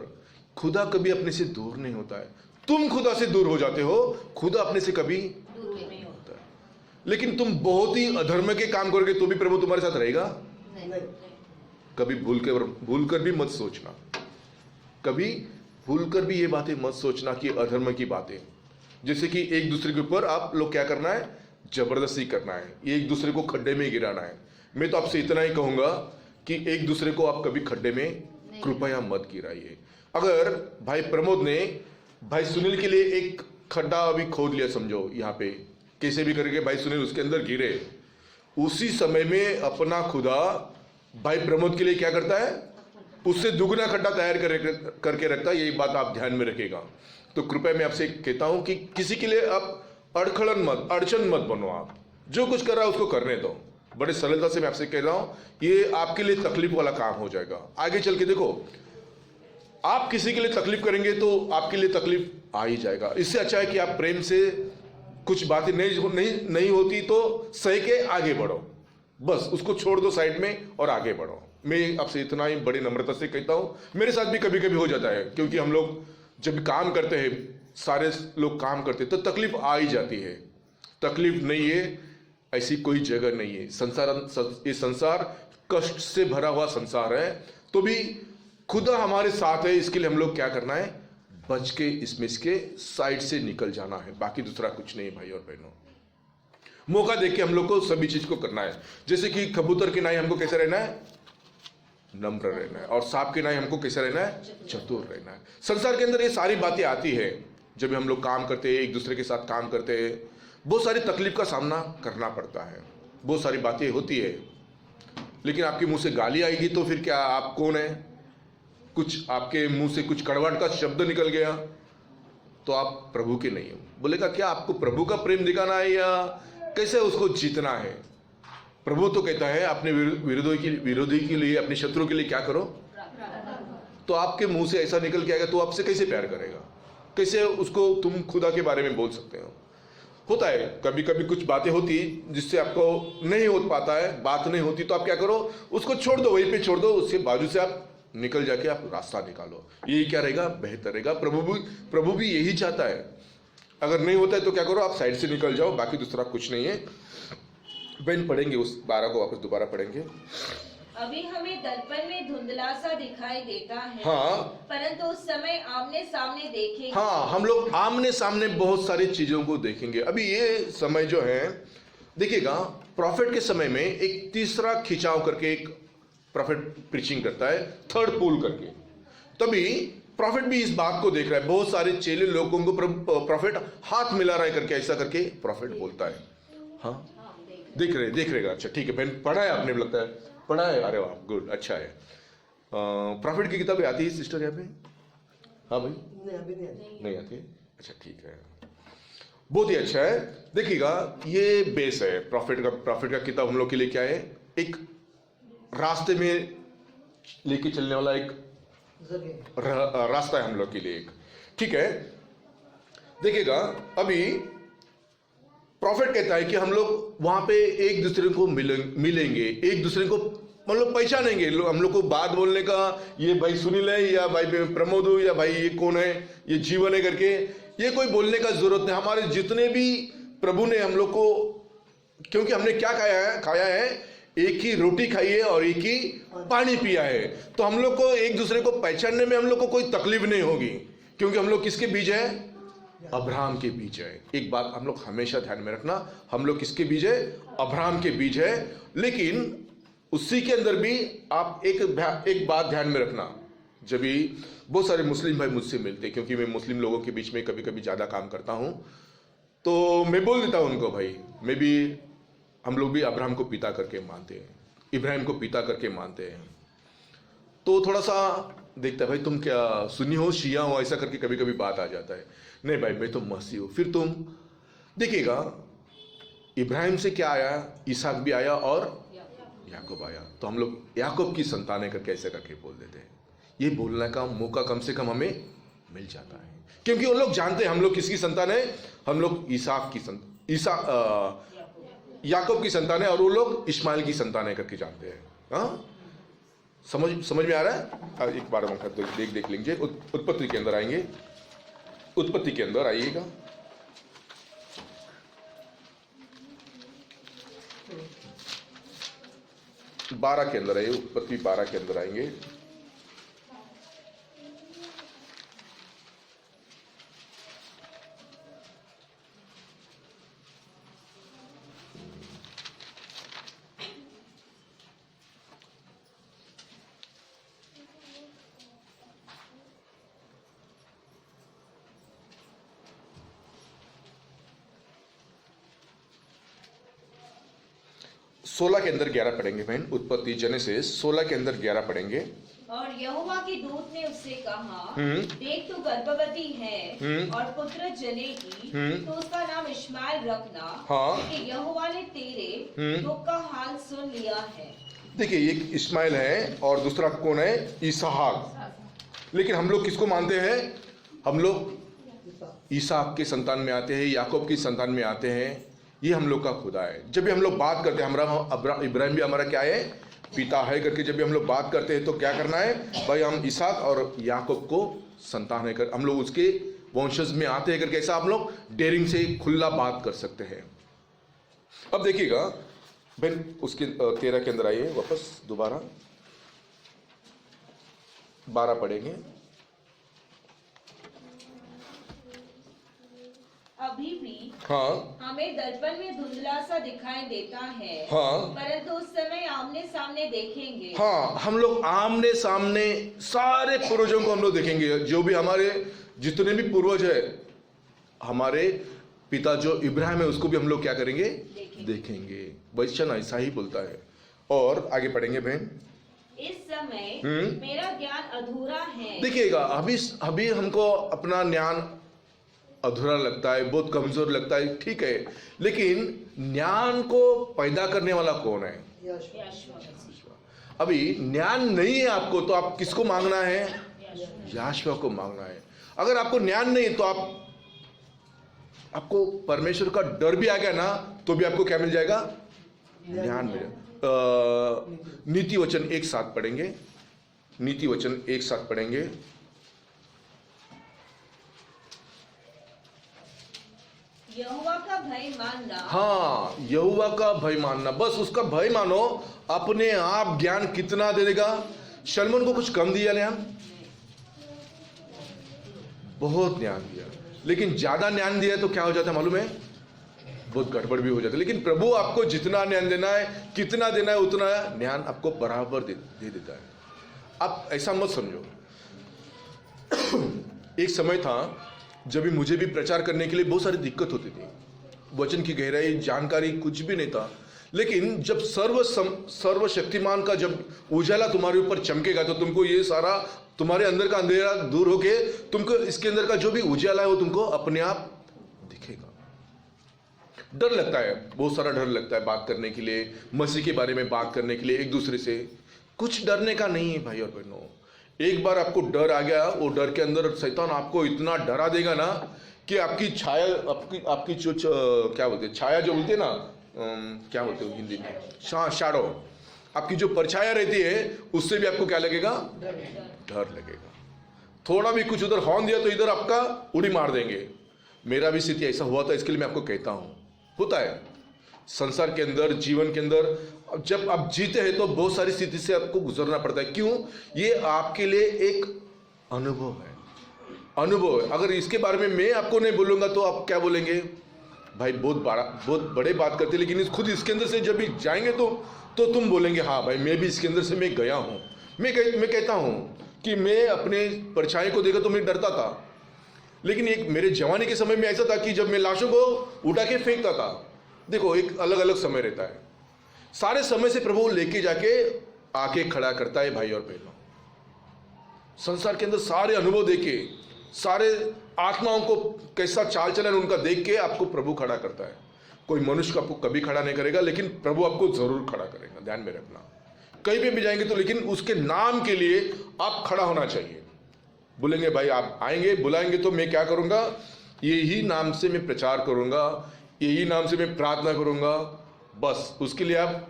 खुदा कभी अपने से दूर नहीं होता है। तुम खुदा से दूर हो जाते हो, खुदा अपने से कभी दूर नहीं होता है। लेकिन तुम बहुत ही अधर्म के काम करोगे तो भी प्रभु तुम्हारे साथ रहेगा? नहीं। कभी भूल कर भी मत सोचना, कभी भूल कर भी ये बातें मत सोचना कि अधर्म की बातें, जैसे कि एक दूसरे के ऊपर आप लोग क्या करना है? जबरदस्ती करना है, एक दूसरे को खड्डे में गिराना है। मैं तो आपसे इतना ही कहूंगा कि एक दूसरे को आप कभी खड्डे में कृपया मत गिराइए। अगर भाई प्रमोद ने भाई सुनील के लिए एक खड्डा अभी खोद लिया, समझो यहाँ पे कैसे भी करके भाई सुनील उसके अंदर गिरे, उसी समय में अपना खुदा भाई प्रमोद के लिए क्या करता है? उससे दुगना खड्डा तैयार करके रखता है। यही बात आप ध्यान में रखिएगा। तो कृपया मैं आपसे कहता हूं कि किसी के लिए आप अड़चन मत बनो। आप जो कुछ कर रहा है उसको करने दो। बड़े सरलता से मैं आपसे कह रहा हूं, ये आपके लिए तकलीफ वाला काम हो जाएगा। आगे चल के देखो, आप किसी के लिए तकलीफ करेंगे तो आपके लिए तकलीफ आ ही जाएगा। इससे अच्छा है कि आप प्रेम से कुछ बातें नहीं होती तो सह के आगे बढ़ो, बस उसको छोड़ दो साइड में और आगे बढ़ो। मैं आपसे इतना ही बड़ी नम्रता से कहता हूं। मेरे साथ भी कभी कभी हो जाता है, क्योंकि हम लोग जब काम करते हैं, सारे लोग काम करते हैं, तो तकलीफ आ ही जाती है। तकलीफ नहीं है ऐसी कोई जगह नहीं है। ये संसार कष्ट से भरा हुआ संसार है, तो भी खुदा हमारे साथ है। इसके लिए हम लोग क्या करना है? बच के इसमें इसके साइड से निकल जाना है। बाकी दूसरा कुछ नहीं भाई और बहनों। मौका देख के हम लोग को सभी चीज को करना है। जैसे कि कबूतर के नाई हमको कैसे रहना है? नम्र रहना है। और सांप के नाई हमको कैसे रहना है? चतुर रहना है। संसार के अंदर ये सारी बातें आती है। जब हम लोग काम करते हैं, एक दूसरे के साथ काम करते हैं, बहुत सारी तकलीफ का सामना करना पड़ता है, बहुत सारी बातें होती है। लेकिन आपके मुंह से गाली आएगी तो फिर क्या? आप कौन है? कुछ आपके मुंह से कुछ कड़वाहट का शब्द निकल गया तो आप प्रभु के नहीं हो। बोलेगा क्या आपको प्रभु का प्रेम दिखाना है या कैसे उसको जीतना है? प्रभु तो कहता है अपने विरोधी के लिए, अपने शत्रु के लिए क्या करो? तो आपके मुंह से ऐसा निकल के आएगा तो आपसे कैसे प्यार करेगा? कैसे उसको तुम खुदा के बारे में बोल सकते हो? होता है कभी कभी कुछ बातें होती जिससे आपको नहीं हो पाता है, बात नहीं होती, तो आप क्या करो? उसको छोड़ दो, वहीं पे छोड़ दो, उसके बाजू से आप निकल जाके आप रास्ता निकालो। यही क्या रहेगा? बेहतर रहेगा। प्रभु भी यही चाहता है। अगर नहीं होता है तो क्या करो? आप साइड से निकल जाओ, बाकी दूसरा कुछ नहीं है। बहन पढ़ेंगे उस 12 को वापस दोबारा पढ़ेंगे। अभी हमें दर्पण में धुंधला सा दिखाई देता है, हाँ। परंतु उस समय आमने सामने देखेंगे। हाँ, हम लोग आमने सामने बहुत सारी चीजों को देखेंगे। अभी ये समय जो है देखिएगा, प्रॉफिट के समय में एक तीसरा खिंचाव करके एक प्रॉफिट प्रीचिंग करता है, थर्ड पुल करके। तभी प्रॉफिट भी इस बात को देख रहा है, बहुत सारे चेले लोगों को प्रॉफिट हाथ मिला रहा है करके, ऐसा करके प्रॉफिट बोलता है। हाँ, देख रहे। अच्छा ठीक है बहन, पढ़ा है आपने, लगता है पढ़ा है। अरे वाह, गुड, अच्छा है। प्रॉफिट की किताबें आती है सिस्टर यहाँ पे? हाँ भाई, नहीं आती है। अच्छा ठीक है, बहुत ही अच्छा है। देखिएगा, ये बेस है प्रॉफिट का किताब हम लोग के लिए क्या है? एक रास्ते में लेके चलने वाला एक रास्ता है हम लोग के लिए एक, ठीक है। देखिएगा, अभी प्रॉफिट कहता है कि हम लोग वहां पे एक दूसरे को मिलेंगे, एक दूसरे को मतलब पहचानेंगे। हम लोग को बात बोलने का, ये भाई सुनील है या भाई प्रमोद हो या भाई ये कौन है, ये जीवन है करके, ये कोई बोलने का जरूरत नहीं। हमारे जितने भी प्रभु ने हम लोग को, क्योंकि हमने क्या खाया है, एक ही रोटी खाई है और एक ही पानी पिया है, तो हम लोग को एक दूसरे को पहचानने में हम लोग को कोई तकलीफ नहीं होगी, क्योंकि हम लोग किसके बीच है? अब्राहम के बीच है। एक बात हम लोग हमेशा ध्यान में रखना, हम लोग किसके बीच है? अब्राहम के बीच है। लेकिन उसी के अंदर भी आप एक बात ध्यान में रखना, जब भी बहुत सारे मुस्लिम भाई मुझसे मिलते, क्योंकि मैं मुस्लिम लोगों के बीच में कभी कभी ज़्यादा काम करता हूँ, तो मैं बोल देता हूँ उनको, भाई हम लोग भी अब्राहम को पिता करके मानते हैं, इब्राहिम को पिता करके मानते हैं। तो थोड़ा सा देखता है, भाई तुम क्या सुन्नी हो, शिया हो, ऐसा करके कभी कभी बात आ जाता है। नहीं भाई, मैं तो मसीह हूँ। फिर तुम देखिएगा, इब्राहिम से क्या आया? इसहाक भी आया और याकूब आया, तो हम लोग याकूब की संतान है करके ऐसे करके बोल देते हैं। ये बोलने का मौका कम से कम हमें मिल जाता है, क्योंकि उन लोग जानते हैं हम लोग किसकी संतान है। हम लोग याकूब की संतान है और वो लोग इस्माइल की संतान है करके जानते हैं। हाँ, समझ में आ रहा है? एक बार हम देख लेंगे, उत्पत्ति के अंदर आएंगे। उत्पत्ति के अंदर आइएगा, बारह के अंदर आइए, उत्पत्ति 12 के अंदर आएंगे। सोलह के अंदर 11 पढ़ेंगे बहन, उत्पत्ति जेनेसिस 16 के अंदर 11 पढ़ेंगे। और यहोवा के दूत ने उससे कहा, देख तू गर्भवती है और पुत्र जनेगी, तो उसका नाम इश्माएल रखना, क्योंकि यहोवा ने तेरे दुख का हाल सुन लिया है। देखिए, एक इस्माइल है और दूसरा कौन है? इसहाक। लेकिन हम लोग किसको मानते हैं? हम लोग इसहाक के संतान में आते हैं, याकूब की संतान में आते हैं। ये हम लोग का खुदा है। जब भी हम लोग बात करते हैं, इब्राहिम भी हमारा क्या है? पिता है करके जब भी हम लोग बात करते हैं, तो क्या करना है भाई? हम इसहाक और याकूब को संतान है कर, हम लोग उसके वंशज में आते हैं करके, ऐसा हम लोग डेयरिंग से खुला बात कर सकते हैं। अब देखिएगा बहन, उसके 13 के अंदर आइए वापस दोबारा, 12 पढ़ेंगे। अभी भी हाँ, हमें दर्पण में धुंधला सा दिखाई देता है, हाँ, परंतु उस समय आमने सामने देखेंगे। हाँ, हम लोग आमने सामने सारे पूर्वजों को हम लोग देखेंगे। जो भी हमारे जितने भी पूर्वज है, हमारे पिता जो इब्राहिम है, उसको भी हम लोग क्या करेंगे? देखेंगे। वचन ऐसा ही बोलता है। और आगे पढ़ेंगे बहन। इस समय मेरा ज्ञान अधूरा है। देखिएगा, अभी हमको अपना ज्ञान अधूरा लगता है, बहुत कमजोर लगता है, ठीक है, लेकिन ज्ञान को पैदा करने वाला कौन है? अभी ज्ञान नहीं है आपको, तो आप किसको मांगना है? याशवा को मांगना है। अगर आपको ज्ञान नहीं, तो आपको परमेश्वर का डर भी आ गया ना, तो भी आपको क्या मिल जाएगा? ज्ञान मिल जाएगा। नीति वचन एक साथ पढ़ेंगे, नीति वचन एक साथ पढ़ेंगे। यहोवा का भय मानना, हाँ, यहोवा का भय मानना, बस उसका भय मानो। अपने आप ज्ञान कितना दे देगा? शलमोन को कुछ कम दिया ज्ञान? बहुत ज्ञान दिया, लेकिन ज्यादा ज्ञान दिया तो क्या हो जाता है मालूम है? बहुत गड़बड़ भी हो जाता है। लेकिन प्रभु आपको जितना ज्ञान देना है, कितना देना है, उतना ज्ञान आपको बराबर दे देता है। आप ऐसा मत समझो। एक समय था जब भी मुझे भी प्रचार करने के लिए बहुत सारी दिक्कत होती थी, वचन की गहराई जानकारी कुछ भी नहीं था। लेकिन जब सर्वशक्तिमान का जब उजाला तुम्हारे ऊपर चमकेगा तो तुमको ये सारा तुम्हारे अंदर का अंधेरा दूर होके तुमको इसके अंदर का जो भी उजाला है वो तुमको अपने आप दिखेगा। डर लगता है, बहुत सारा डर लगता है बात करने के लिए, मसीह के बारे में बात करने के लिए एक दूसरे से। कुछ डरने का नहीं है भाई और बहनों। एक बार आपको डर आ गया, वो डर के अंदर शैतान आपको इतना डरा देगा ना कि आपकी छाया, आपकी जो क्या बोलते हैं, छाया जो बोलते हैं ना, क्या बोलते हो हिंदी में, शैडो, आपकी जो परछाया रहती है उससे भी आपको क्या लगेगा? डर लगेगा। थोड़ा भी कुछ उधर हॉर्न दिया तो इधर आपका उड़ी मार देंगे। मेरा भी स्थिति ऐसा हुआ था, इसके लिए मैं आपको कहता हूं, होता है संसार के अंदर, जीवन के अंदर जब आप जीते हैं तो बहुत सारी स्थिति से आपको गुजरना पड़ता है। क्यों? ये आपके लिए एक अनुभव है, अनुभव है। अगर इसके बारे में मैं आपको नहीं बोलूंगा तो आप क्या बोलेंगे? भाई बहुत बड़े बात करते, लेकिन खुद इसके अंदर से जब भी जाएंगे तो तुम बोलेंगे हाँ भाई मैं भी इसके अंदर से मैं गया हूं। मैं कहता हूं कि मैं अपने परछाई को देखा तो मैं डरता था, लेकिन एक मेरे जवानी के समय में ऐसा था कि जब मैं लाशों को उठा के फेंकता था। देखो, एक अलग अलग समय रहता है। सारे समय से प्रभु लेके जाके आके खड़ा करता है भाई और बहनों। संसार के अंदर सारे अनुभव देके, सारे आत्माओं को कैसा चाल चलन उनका देख के आपको प्रभु खड़ा करता है। कोई मनुष्य आपको कभी खड़ा नहीं करेगा, लेकिन प्रभु आपको जरूर खड़ा करेगा। ध्यान में रखना, कहीं पे भी जाएंगे तो लेकिन उसके नाम के लिए आप खड़ा होना चाहिए। बोलेंगे भाई आप आएंगे बुलाएंगे तो मैं क्या करूंगा? यही नाम से मैं प्रचार करूंगा, यही नाम से मैं प्रार्थना करूंगा, बस उसके लिए आप।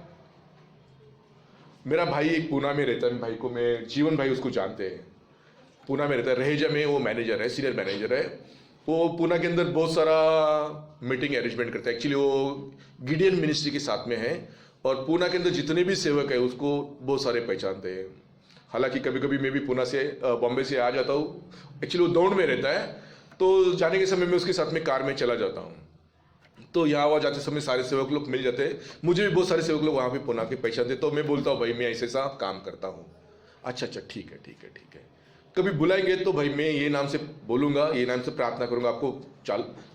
मेरा भाई एक पूना में रहता है, भाई को मैं जीवन भाई उसको जानते हैं, पूना में रहता है, रहेजा में वो मैनेजर है, सीनियर मैनेजर है। वो पूना के अंदर बहुत सारा मीटिंग अरेंजमेंट करता है। एक्चुअली वो गिडियन मिनिस्ट्री के साथ में है, और पूना के अंदर जितने भी सेवक है उसको बहुत सारे पहचानते हैं। हालांकि कभी कभी मैं भी पूना से बॉम्बे से आ जाता हूँ, एक्चुअली वो दौड़ में रहता है, तो जाने के समय में उसके साथ में कार में चला जाता हूँ। तो यहाँ वहाँ जाते समय सारे सेवक लोग मिल जाते हैं, मुझे भी बहुत सारे सेवक लोग वहाँ पे पूना के पहचानते। तो मैं बोलता हूँ भाई मैं ऐसे सा काम करता हूँ। अच्छा ठीक है। कभी बुलाएंगे तो भाई मैं ये नाम से बोलूँगा, ये नाम से प्रार्थना करूँगा, आपको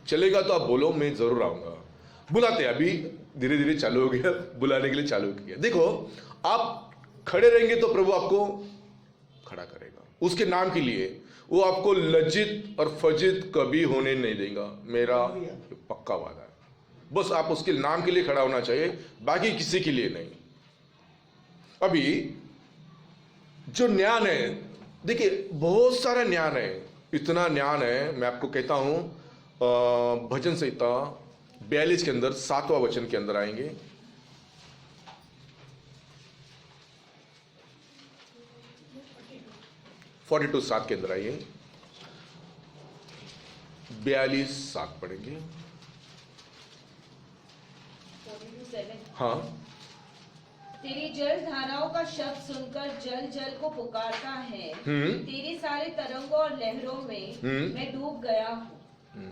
चलेगा तो आप बोलो, मैं ज़रूर आऊँगा। बुलाते हैं, अभी धीरे धीरे चालू हो गया, बुलाने के लिए चालू किया। देखो, आप खड़े रहेंगे तो प्रभु आपको खड़ा करेगा उसके नाम के लिए। वो आपको लज्जित और फजित कभी होने नहीं देगा, मेरा पक्का वादा है। बस आप उसके नाम के लिए खड़ा होना चाहिए, बाकी किसी के लिए नहीं। अभी जो ज्ञान है, देखिए बहुत सारा ज्ञान है, इतना ज्ञान है। मैं आपको कहता हूं, भजन संहिता 42 के अंदर 7वां वचन के अंदर आएंगे। (42) 7 के अंदर आइए, 42 7 पढ़ेंगे। 42:7। हाँ, तेरी जल धाराओं का शब्द सुनकर जल जल को पुकारता है। तेरे सारे तरंगों और लहरों में मैं डूब गया हूँ।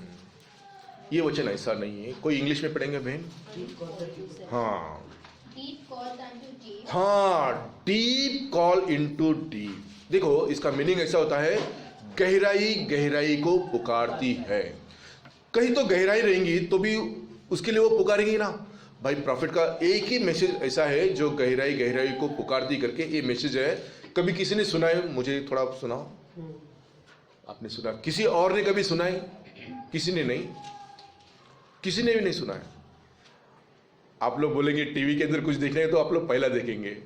ये वचन ऐसा नहीं है। कोई इंग्लिश में पढ़ेंगे बहन? हाँ, डीप कॉल इनटू डीप। देखो, इसका मीनिंग ऐसा होता है, गहराई गहराई को पुकारती है। कहीं तो गहराई रहेंगी तो भी उसके लिए वो पुकारेंगी ना। भाई प्रॉफिट का एक ही मैसेज ऐसा है जो गहराई गहराई को पुकारती करके ये मैसेज है। कभी किसी ने सुना है? मुझे थोड़ा सुनाओ। आपने सुना? किसी और ने कभी सुना है? किसी ने नहीं, किसी ने भी नहीं सुना है। आप लोग बोलेंगे टीवी के अंदर कुछ देखने हैं तो आप लोग पहला देखेंगे।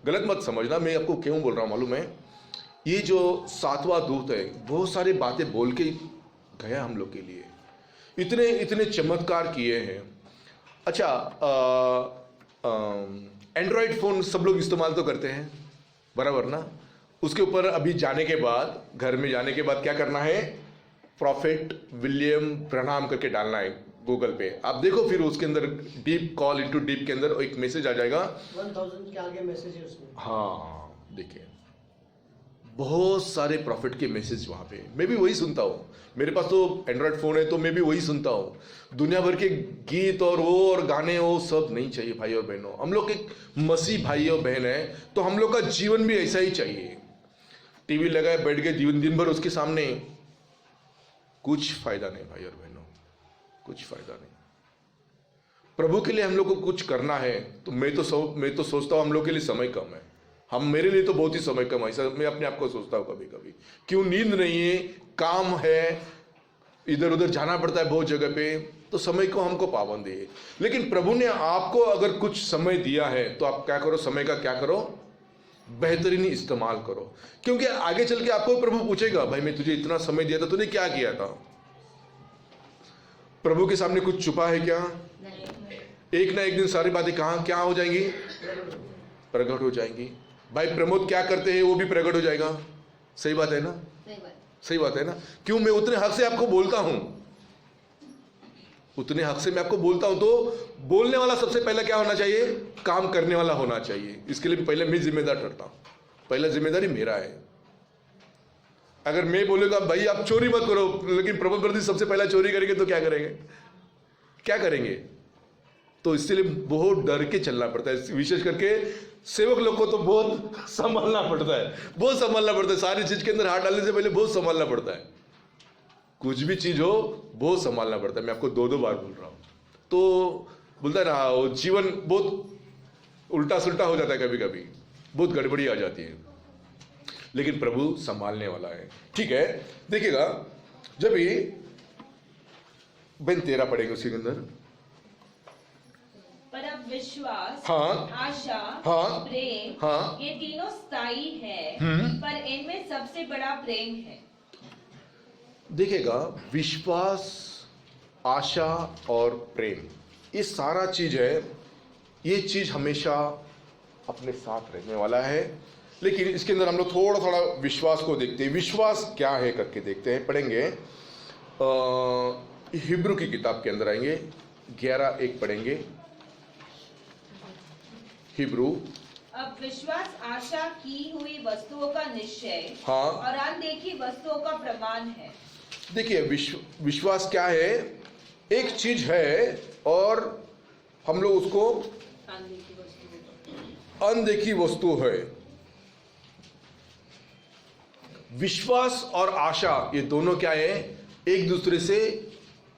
गलत मत समझना, मैं आपको क्यों बोल रहा हूं मालूम है? ये जो 7वां दूत है बहुत सारी बातें बोल के गया हम लोग के लिए, इतने इतने चमत्कार किए हैं। अच्छा, एंड्रॉयड फोन सब लोग इस्तेमाल तो करते हैं, बराबर ना? उसके ऊपर अभी जाने के बाद, घर में जाने के बाद क्या करना है? प्रॉफिट विलियम ब्रनहाम करके डालना है। गूगल पे, आप देखो, फिर उसके अंदर डीप कॉल इनटू डीप के अंदर एक मैसेज आ जाएगा। 1000 के आगे मैसेज है उसमें। हाँ, देखिए बहुत सारे प्रॉफिट के मैसेज वहां पे, मैं भी वही सुनता हूँ। मेरे पास तो एंड्रॉयड फोन है तो मैं भी वही सुनता हूँ। दुनिया भर के गीत और वो और गाने वो सब नहीं चाहिए भाई और बहनों। हम लोग एक मसीह भाई और बहन है तो हम लोग का जीवन भी ऐसा ही चाहिए। टीवी लगाए बैठ गए दिन भर उसके सामने, कुछ फायदा नहीं भाई और बहनों, कुछ फायदा नहीं। प्रभु के लिए हम लोग को कुछ करना है तो मैं तो सोचता हूँ हम लोग के लिए समय कम है। मेरे लिए तो बहुत ही समय कम है, ऐसा मैं अपने आप को सोचता हूँ कभी कभी। क्यों? नींद नहीं है, काम है, इधर उधर जाना पड़ता है बहुत जगह पे, तो समय को हमको पाबंदी है। लेकिन प्रभु ने आपको अगर कुछ समय दिया है तो आप क्या करो, समय का क्या करो, बेहतरीन इस्तेमाल करो। क्योंकि आगे चल के आपको प्रभु पूछेगा, भाई मैं तुझे इतना समय दिया था, तूने क्या किया था? प्रभु के सामने कुछ छुपा है क्या? एक ना एक दिन सारी बातें कहाँ क्या हो जाएंगी? प्रकट हो जाएंगी। भाई प्रमोद क्या करते हैं वो भी प्रकट हो जाएगा। सही बात है ना? सही बात है ना? क्यों? मैं उतने हक से आपको बोलता हूं, उतने हक से मैं आपको बोलता हूं। तो बोलने वाला सबसे पहले क्या होना चाहिए? काम करने वाला होना चाहिए। इसके लिए पहले मैं जिम्मेदार ठहरता हूं, पहला जिम्मेदारी मेरा है। अगर मैं बोलूंगा भाई आप चोरी मत करो, लेकिन प्रभु प्रति सबसे पहला चोरी करेंगे तो क्या करेंगे? क्या करेंगे? तो इसलिए बहुत डर के चलना पड़ता है। विशेष करके सेवक लोग को तो बहुत संभालना पड़ता है, बहुत संभालना पड़ता है। सारी चीज के अंदर हाथ डालने से पहले बहुत संभालना पड़ता है। कुछ भी चीज हो बहुत संभालना पड़ता है। मैं आपको 2 बार बोल रहा हूं। तो बोलता है ना, वो जीवन बहुत उल्टा सुल्टा हो जाता है, कभी कभी बहुत गड़बड़ी आ जाती है, लेकिन प्रभु संभालने वाला है। ठीक है, देखिएगा जब भी बहन 13 पढ़ेंगे उसके अंदर, पर अब विश्वास, हाँ, आशा, हाँ, प्रेम, हाँ, ये तीनों स्थायी है, पर इनमें सबसे बड़ा प्रेम है। देखिएगा विश्वास, आशा और प्रेम, ये सारा चीज है। ये चीज हमेशा अपने साथ रहने वाला है। लेकिन इसके अंदर हम लोग थोड़ा थोड़ा विश्वास को देखते हैं। विश्वास क्या है करके देखते हैं, पढ़ेंगे। हिब्रू की किताब के अंदर आएंगे, 11:1 पढ़ेंगे। हिब्रू। अब विश्वास आशा की हुई वस्तुओं का निश्चय, हाँ, और अनदेखी वस्तुओं का प्रमाण है। देखिए विश्वास क्या है? एक चीज है और हम लोग उसको अनदेखी वस्तु है। विश्वास और आशा ये दोनों क्या है? एक दूसरे से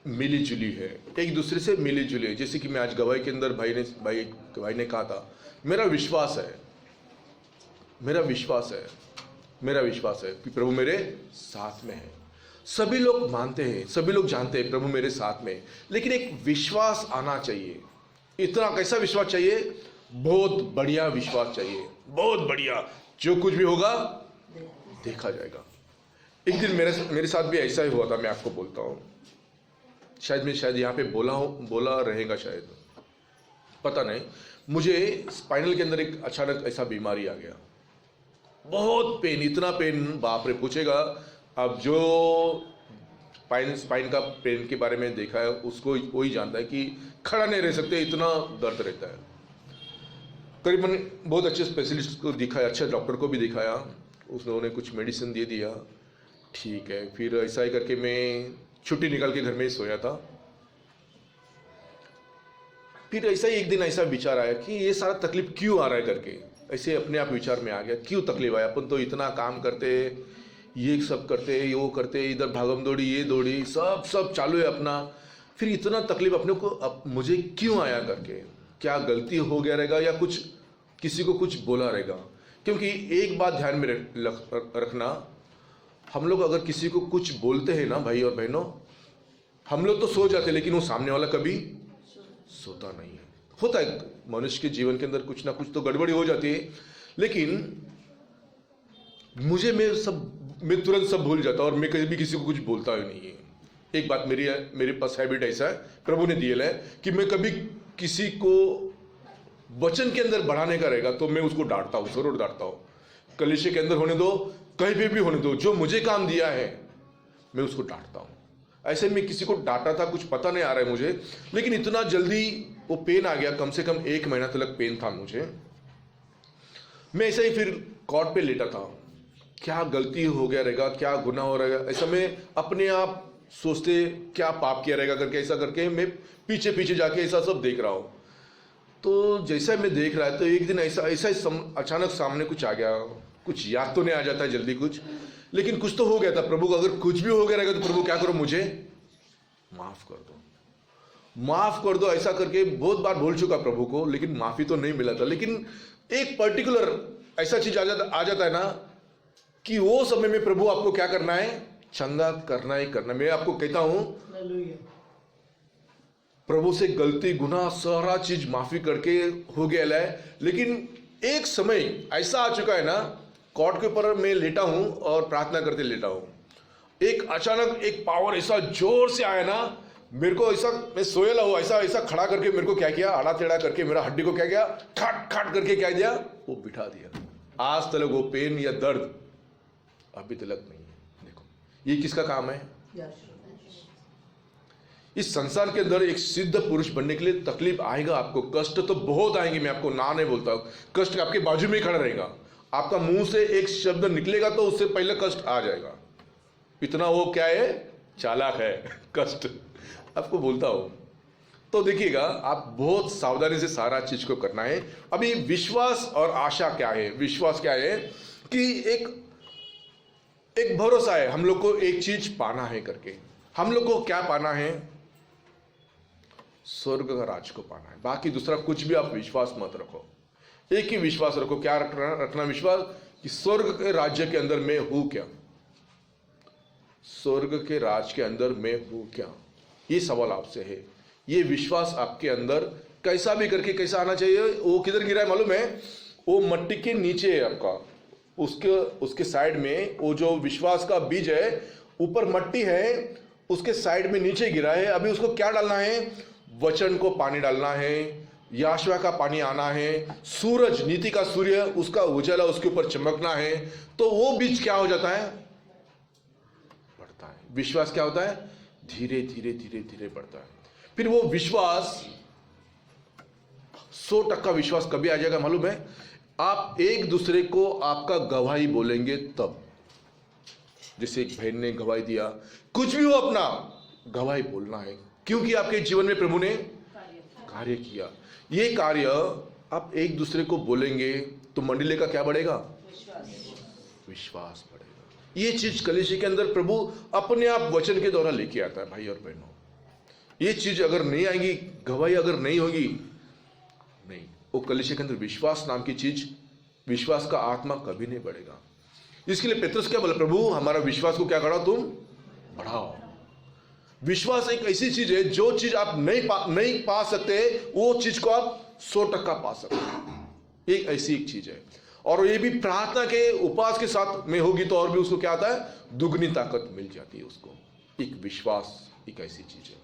मिली जुली है, एक दूसरे से मिली जुली है। जैसे कि मैं आज गवाही के अंदर भाई ने कहा था, मेरा विश्वास है, मेरा विश्वास है, मेरा विश्वास है कि प्रभु मेरे साथ में है। सभी लोग मानते हैं, सभी लोग जानते हैं प्रभु मेरे साथ में, लेकिन एक विश्वास आना चाहिए। इतना कैसा विश्वास चाहिए? बहुत बढ़िया विश्वास चाहिए, बहुत बढ़िया। जो कुछ भी होगा देखा जाएगा। एक दिन मेरे साथ भी ऐसा ही हुआ था। मैं आपको बोलता हूँ, शायद यहाँ पे बोला रहेगा, शायद पता नहीं। मुझे स्पाइनल के अंदर एक अचानक ऐसा बीमारी आ गया, बहुत पेन, इतना पेन, बाप रे पूछेगा। अब जो स्पाइन का पेन के बारे में देखा है उसको वही जानता है कि खड़ा नहीं रह सकते, इतना दर्द रहता है। करीबन बहुत अच्छे स्पेशलिस्ट को दिखाया, अच्छे डॉक्टर को भी दिखाया, उसने कुछ मेडिसिन दे दिया, ठीक है। फिर ऐसा ही करके मैं छुट्टी निकाल के घर में ही सोया था। फिर ऐसा ही एक दिन ऐसा विचार आया कि ये सारा तकलीफ क्यों आ रहा है करके, ऐसे अपने आप विचार में आ गया, क्यों तकलीफ आया? अपन तो इतना काम करते, ये सब करते, वो करते, इधर भागम दौड़ी, ये दौड़ी, सब चालू है अपना, फिर इतना तकलीफ अपने को अब मुझे क्यों आया करके। क्या गलती हो गया रहेगा या कुछ किसी को कुछ बोला रहेगा? क्योंकि एक बात ध्यान में रखना, हम लोग अगर किसी को कुछ बोलते हैं ना भाई और बहनों, हम लोग तो सो जाते, लेकिन वो सामने वाला कभी सोता नहीं है। होता है मनुष्य के जीवन के अंदर कुछ ना कुछ तो गड़बड़ी हो जाती है, लेकिन मैं तुरंत सब भूल जाता और मैं कभी भी किसी को कुछ बोलता ही नहीं है। एक बात मेरे पास हैबिट ऐसा है, प्रभु ने दिया है कि मैं कभी किसी को वचन के अंदर बढ़ाने का रहेगा तो मैं उसको डांटता हूँ, जरूर डांटता हूँ। कलीसिया के अंदर होने दो, कहीं पे भी होने दो, जो मुझे काम दिया है मैं उसको डांटता हूँ। ऐसे में किसी को डांटा था, कुछ पता नहीं आ रहा है मुझे, लेकिन इतना जल्दी वो पेन आ गया, कम से कम 1 महीना तक पेन था मुझे। मैं ऐसे ही फिर कॉट पे लेटा था, क्या गलती हो गया रहेगा, क्या गुनाह हो रहेगा, ऐसा में अपने आप सोचते क्या पाप किया रहेगा करके, ऐसा करके मैं पीछे पीछे जाके ऐसा सब देख रहा हूँ। तो जैसा मैं देख रहा है तो एक दिन ऐसा ऐसा अचानक सामने कुछ आ गया, कुछ याद तो नहीं आ जाता है जल्दी कुछ, लेकिन कुछ तो हो गया था। प्रभु को अगर कुछ भी हो गया रहेगा तो प्रभु क्या करो, मुझे माफ कर दो, माफ कर दो, ऐसा करके बहुत बार बोल चुका प्रभु को, लेकिन माफी तो नहीं मिला था। लेकिन एक पर्टिकुलर ऐसा चीज आ जाता है ना कि वो समय में प्रभु आपको क्या करना है, चंगा करना ही करना। मैं आपको कहता हूं हालेलुया। प्रभु से गलती गुनाह सारा चीज माफी करके हो गया है, लेकिन एक समय ऐसा आ चुका है ना, कॉट के ऊपर मैं लेटा हूं और प्रार्थना करते लेटा हूं, एक अचानक एक पावर ऐसा जोर से आया ना मेरे को, ऐसा मैं सोया हुआ ऐसा ऐसा खड़ा करके मेरे को क्या किया, आड़ा टेढ़ा करके मेरा हड्डी को क्या किया, खाट खाट करके क्या दिया, वो बिठा दिया। आज तक वो पेन या दर्द अभी तक नहीं है। देखो ये किसका काम है? यस। इस संसार के अंदर एक सिद्ध पुरुष बनने के लिए तकलीफ आएगा, आपको कष्ट तो बहुत आएंगे, मैं आपको ना नहीं बोलता। कष्ट आपके बाजू में ही खड़ा रहेगा, आपका मुंह से एक शब्द निकलेगा तो उससे पहले कष्ट आ जाएगा। इतना वो क्या है, चालाक है कष्ट, आपको बोलता हूं। तो देखिएगा, आप बहुत सावधानी से सारा चीज को करना है। अभी विश्वास और आशा क्या है? विश्वास क्या है कि एक भरोसा है, हम लोग को एक चीज पाना है करके। हम लोग को क्या पाना है? स्वर्ग का राज को पाना है। बाकी दूसरा कुछ भी आप विश्वास मत रखो, एक ही विश्वास रखो। क्या रखना विश्वास? कि स्वर्ग के राज्य के अंदर मैं हूं क्या, स्वर्ग के राज के अंदर मैं हूं क्या, ये सवाल आपसे है। ये विश्वास आपके अंदर कैसा भी करके कैसा आना चाहिए। वो किधर गिरा है मालूम है? वो मट्टी के नीचे है आपका, उसके साइड में वो जो विश्वास का बीज है, ऊपर मट्टी है, उसके साइड में नीचे गिरा है। अभी उसको क्या डालना है? वचन को पानी डालना है, याशवा का पानी आना है, सूरज, नीति का सूर्य, उसका उजाला उसके ऊपर चमकना है। तो वो बीज क्या हो जाता है? बढ़ता है। विश्वास क्या होता है? धीरे धीरे धीरे धीरे बढ़ता है। फिर वो विश्वास 100% विश्वास कभी आ जाएगा मालूम है? आप एक दूसरे को आपका गवाही बोलेंगे तब। जैसे एक बहन ने गवाही दिया, कुछ भी हो अपना गवाही बोलना है, क्योंकि आपके जीवन में प्रभु ने कार्य किया। ये कार्य आप एक दूसरे को बोलेंगे तो मंडली का क्या बढ़ेगा? विश्वास बढ़ेगा। ये चीज कलीसिया के अंदर प्रभु अपने आप वचन के द्वारा लेके आता है। भाई और बहनों, ये चीज अगर नहीं आएगी, गवाही अगर नहीं होगी, नहीं, वो कलीसिया के अंदर विश्वास नाम की चीज, विश्वास का आत्मा कभी नहीं बढ़ेगा। इसके लिए पेतरुस क्या बोला? प्रभु हमारा विश्वास को क्या करो, तुम बढ़ाओ। विश्वास एक ऐसी चीज है, जो चीज आप नहीं पा सकते, वो चीज को आप 100% पा सकते। एक ऐसी एक चीज है, और ये भी प्रार्थना के उपवास के साथ में होगी तो और भी उसको क्या आता है? दुगनी ताकत मिल जाती है उसको। एक विश्वास एक ऐसी चीज है,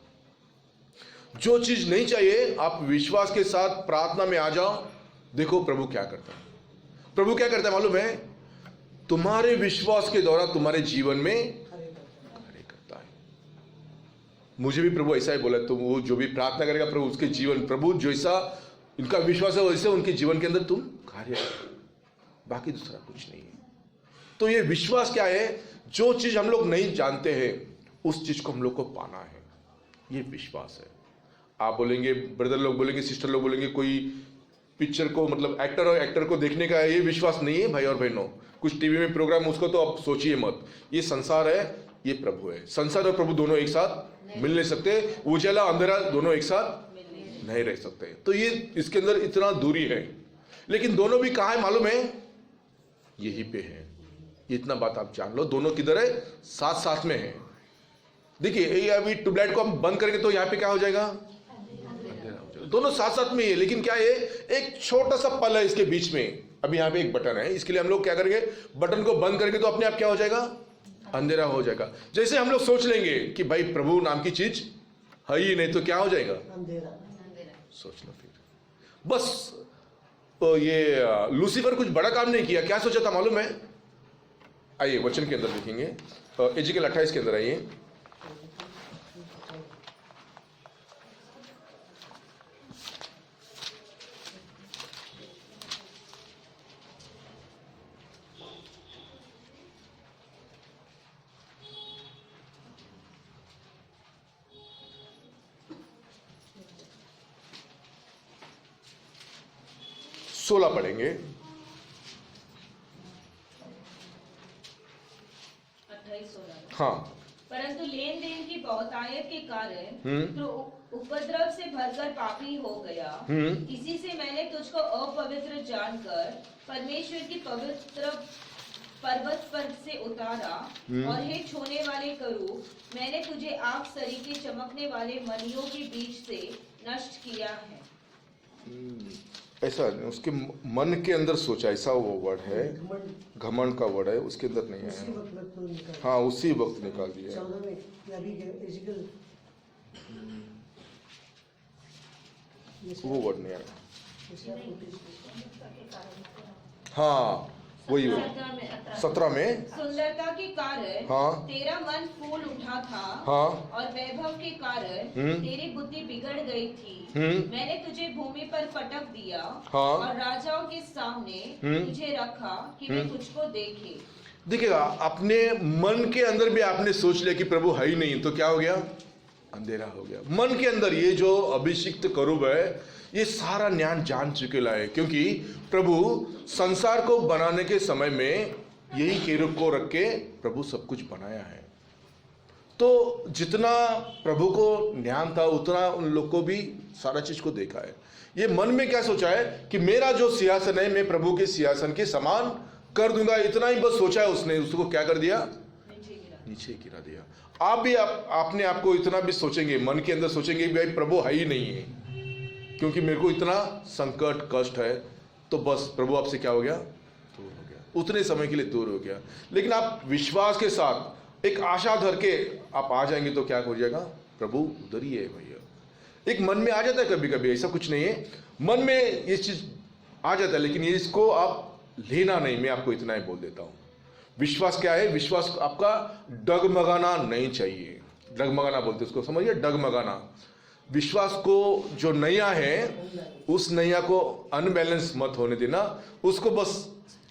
जो चीज नहीं चाहिए आप विश्वास के साथ प्रार्थना में आ जाओ। देखो प्रभु क्या करता है। प्रभु क्या करता है मालूम है? तुम्हारे विश्वास के द्वारा तुम्हारे जीवन में कार्य करता है। मुझे भी प्रभु ऐसा ही बोला, तो वो जो भी प्रार्थना करेगा प्रभु उसके जीवन, प्रभु जैसा इनका विश्वास है वैसे उनके जीवन के अंदर तुम कार्य करो। बाकी दूसरा कुछ नहीं है। तो ये विश्वास क्या है? जो चीज हम लोग नहीं जानते हैं उस चीज को हम लोग को पाना है, ये विश्वास है। आप बोलेंगे, ब्रदर लोग बोलेंगे, सिस्टर लोग बोलेंगे, कोई पिक्चर को मतलब एक्टर को देखने का है, ये विश्वास नहीं है। भाई और बहनों, कुछ टीवी में प्रोग्राम, उसको तो आप सोचिए मत। ये संसार है, ये प्रभु है। संसार और प्रभु दोनों एक साथ मिल नहीं सकते, उजाला अंधेरा दोनों एक साथ नहीं रह सकते। तो ये इसके अंदर इतना दूरी है, लेकिन दोनों भी कहाँ है मालूम है? यही पे है। इतना बात आप जान लो, दोनों किधर है? साथ साथ में है। देखिए ये अभी ट्यूबलाइट को हम बंद करेंगे तो यहाँ पे क्या हो जाएगा? दोनों साथ साथ में ही है, लेकिन क्या है? एक छोटा सा पल है इसके बीच में। अभी यहाँ पे एक बटन है, इसके लिए हम लोग क्या करेंगे? बटन को बंद करेंगे तो अपने आप क्या हो जाएगा? अंधेरा हो जाएगा। जैसे हम लोग सोच लेंगे कि भाई प्रभु नाम की चीज है ही नहीं, तो क्या हो जाएगा? अंधेरा। सोच लो फिर बस। तो ये लूसीफर कुछ बड़ा काम नहीं किया। क्या सोचा था मालूम है? आइए वचन के अंदर देखेंगे, एजिकल 28 के अंदर आइए। 16 पढ़ेंगे। 28-16। हाँ। परंतु लेन देन की बहुतायत के कारण हम्म। तो उपद्रव से भरकर पापी हो गया। इसी से मैंने तुझको अपवित्र जानकर परमेश्वर की पवित्र पर्वत पर से उतारा। और हे छूने वाले करूब, मैंने तुझे आग सरीखे चमकने वाले मणियों के बीच से नष्ट किया है। ऐसा नहीं, उसके मन के अंदर सोचा, ऐसा वो वर्ड है, घमंड घमंड का वर्ड है, उसके अंदर नहीं उसी है। वक्त में तो निकाल हाँ, उसी वक्त निकाल दिया। 14 में कि अभी एजिकल वो वर्ड नहीं आया। हाँ, वही वर्ड 17 में। सुंदरता के कारण हाँ। तेरा मन फूल उठा था। हाँ। और वैभव के कारण तेरी बुद्धि बिगड़ गई थी। मैंने तुझे भूमि पर पटक दिया। हाँ। और राजाओं के सामने तुझे रखा कि वे तुझको देखे। देखिएगा, अपने मन के अंदर भी आपने सोच लिया कि प्रभु है ही नहीं, तो क्या हो गया? अंधेरा हो गया। मन के अंदर ये जो अभिषिक्त करूब है, ये सारा ज्ञान जान चुकेला है, क्योंकि प्रभु संसार को बनाने के समय में यही केरूब को रख के प्रभु सब कुछ बनाया है। तो जितना प्रभु को ज्ञान था, उतना उन लोग को भी सारा चीज को देखा है। ये मन में क्या सोचा है कि मेरा जो सिंहासन है, मैं प्रभु के सिंहासन के समान कर दूंगा, इतना ही बस सोचा है उसने। उसको क्या कर दिया? नीचे गिरा दिया। आप भी आपने आपको इतना भी सोचेंगे, मन के अंदर सोचेंगे कि भाई प्रभु है ही नहीं है, क्योंकि मेरे को इतना संकट कष्ट है, तो बस प्रभु आपसे क्या हो गया? दूर हो गया, उतने समय के लिए दूर हो गया। लेकिन आप विश्वास के साथ एक आशा धर के आप आ जाएंगे तो क्या हो जाएगा? प्रभु उधर ही है भैया। एक मन में आ जाता है कभी कभी, ऐसा कुछ नहीं है, मन में ये चीज आ जाता है, लेकिन ये इसको आप लेना नहीं। मैं आपको इतना ही बोल देता हूं। विश्वास क्या है? विश्वास आपका डगमगाना नहीं चाहिए। डगमगाना बोलते उसको, समझिए, डगमगाना। विश्वास को जो नैया है, उस नैया को अनबैलेंस मत होने देना, उसको बस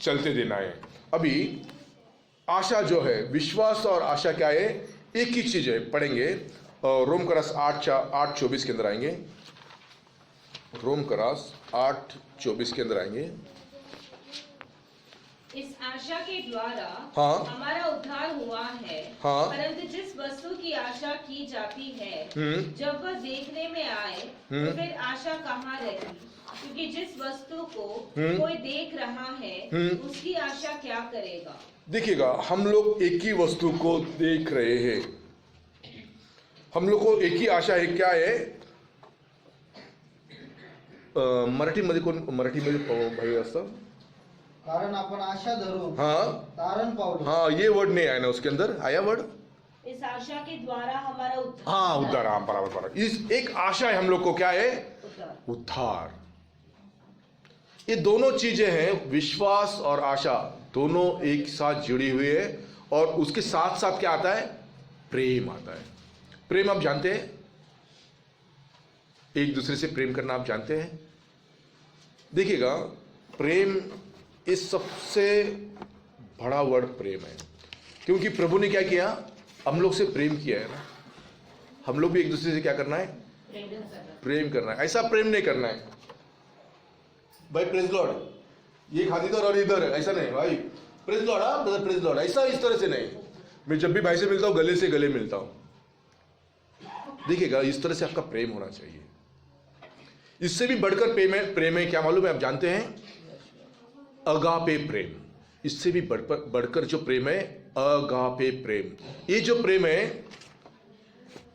चलते देना है। अभी आशा जो है, विश्वास और आशा क्या है? एक ही चीज है। पढ़ेंगे रोमकरास 8:24 के अंदर आएंगे। रोमकरास 8:24 के अंदर आएंगे। इस आशा के द्वारा हाँ। हमारा उद्धार हुआ है। हाँ। परंतु जिस वस्तु की आशा की जाती है, जब वह देखने में आए तो फिर आशा कहाँ रही? क्योंकि जिस वस्तु को कोई देख रहा है, उसकी आशा क्या करेगा? देखिएगा, हम लोग एक ही वस्तु को देख रहे हैं, हम लोग को एक ही आशा है। क्या है? मराठीमध्ये कोण? मराठीमध्ये भाई असतं, कारण आपण आशा धरून हाँ तारण पावलो. हाँ, ये वर्ड नहीं आया ना उसके अंदर, आया वर्ड? इस आशा के द्वारा हमारा उद्धार। हाँ, उद्धार। हाँ, बराबर बराबर। इस एक आशा है हम लोग को, क्या है? उद्धार। उद्धार। ये दोनों चीजें हैं, विश्वास और आशा, दोनों एक साथ जुड़ी हुई है। और उसके साथ साथ क्या आता है? प्रेम आता है। प्रेम आप जानते हैं, एक दूसरे से प्रेम करना आप जानते हैं। देखिएगा, प्रेम इस सबसे बड़ा वर्ड प्रेम है, क्योंकि प्रभु ने क्या किया? हम लोग से प्रेम किया है ना। हम लोग भी एक दूसरे से क्या करना है? प्रेम करना है। ऐसा प्रेम नहीं करना है भाई, प्रेज लॉर्ड, ये खादी इधर और इधर, ऐसा नहीं भाई, प्रेज लॉर्ड, हाँ ब्रदर प्रेज लॉर्ड, ऐसा इस तरह से नहीं। मैं जब भी भाई से मिलता हूं, गले से गले मिलता हूं। देखिएगा, इस तरह से आपका प्रेम होना चाहिए। इससे भी बढ़कर प्रेम है क्या मालूम है? आप जानते हैं? अगापे प्रेम। इससे भी बढ़कर जो प्रेम है, अगापे प्रेम। ये जो प्रेम है,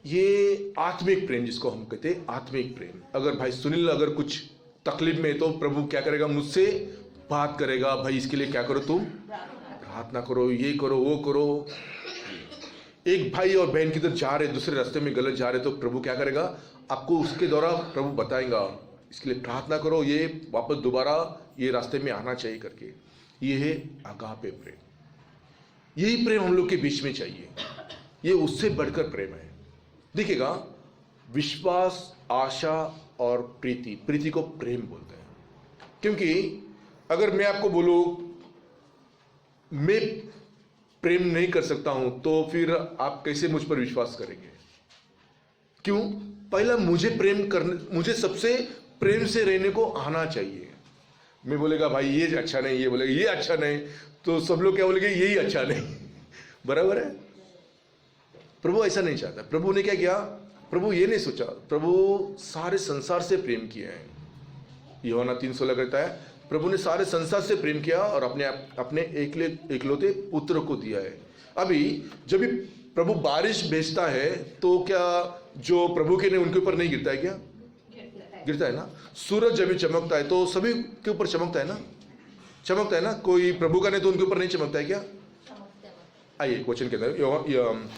ये आत्मिक प्रेम, जिसको हम कहते हैं आत्मिक प्रेम। अगर भाई सुनील अगर कुछ तकलीफ में, तो प्रभु क्या करेगा? मुझसे बात करेगा, भाई इसके लिए क्या करो, तुम प्रार्थना करो, ये करो, वो करो। एक भाई और बहन किधर जा रहे, दूसरे रास्ते में गलत जा रहे, तो प्रभु क्या करेगा? आपको उसके द्वारा प्रभु बताएगा, इसके लिए प्रार्थना करो, ये वापस दोबारा ये रास्ते में आना चाहिए करके। ये है अगापे प्रेम। यही प्रेम हम लोग के बीच में चाहिए। ये उससे बढ़कर प्रेम है। देखिएगा, विश्वास, आशा और प्रीति, प्रीति को प्रेम बोलते हैं। क्योंकि अगर मैं आपको बोलूं मैं प्रेम नहीं कर सकता हूं, तो फिर आप कैसे मुझ पर विश्वास करेंगे? क्यों? पहला मुझे प्रेम करने, मुझे सबसे प्रेम से रहने को आना चाहिए। मैं बोलेगा भाई ये अच्छा नहीं, ये बोलेगा ये अच्छा नहीं, तो सब लोग क्या बोलेंगे, यही अच्छा नहीं। बराबर है। प्रभु ऐसा नहीं चाहता। प्रभु ने क्या किया, प्रभु ये नहीं सोचा, प्रभु सारे संसार से प्रेम किया है। यूहन्ना 3:16 कहता है प्रभु ने सारे संसार से प्रेम किया और अपने एकलौते पुत्र को दिया है। अभी जब भी प्रभु बारिश भेजता है तो क्या जो प्रभु के ने उनके ऊपर नहीं गिरता है क्या? गिरता है ना। सूरज जब भी चमकता है तो सभी के ऊपर चमकता है ना, चमकता है ना। कोई प्रभु का नहीं तो उनके ऊपर नहीं चमकता है क्या? आइए क्वेश्चन के अंदर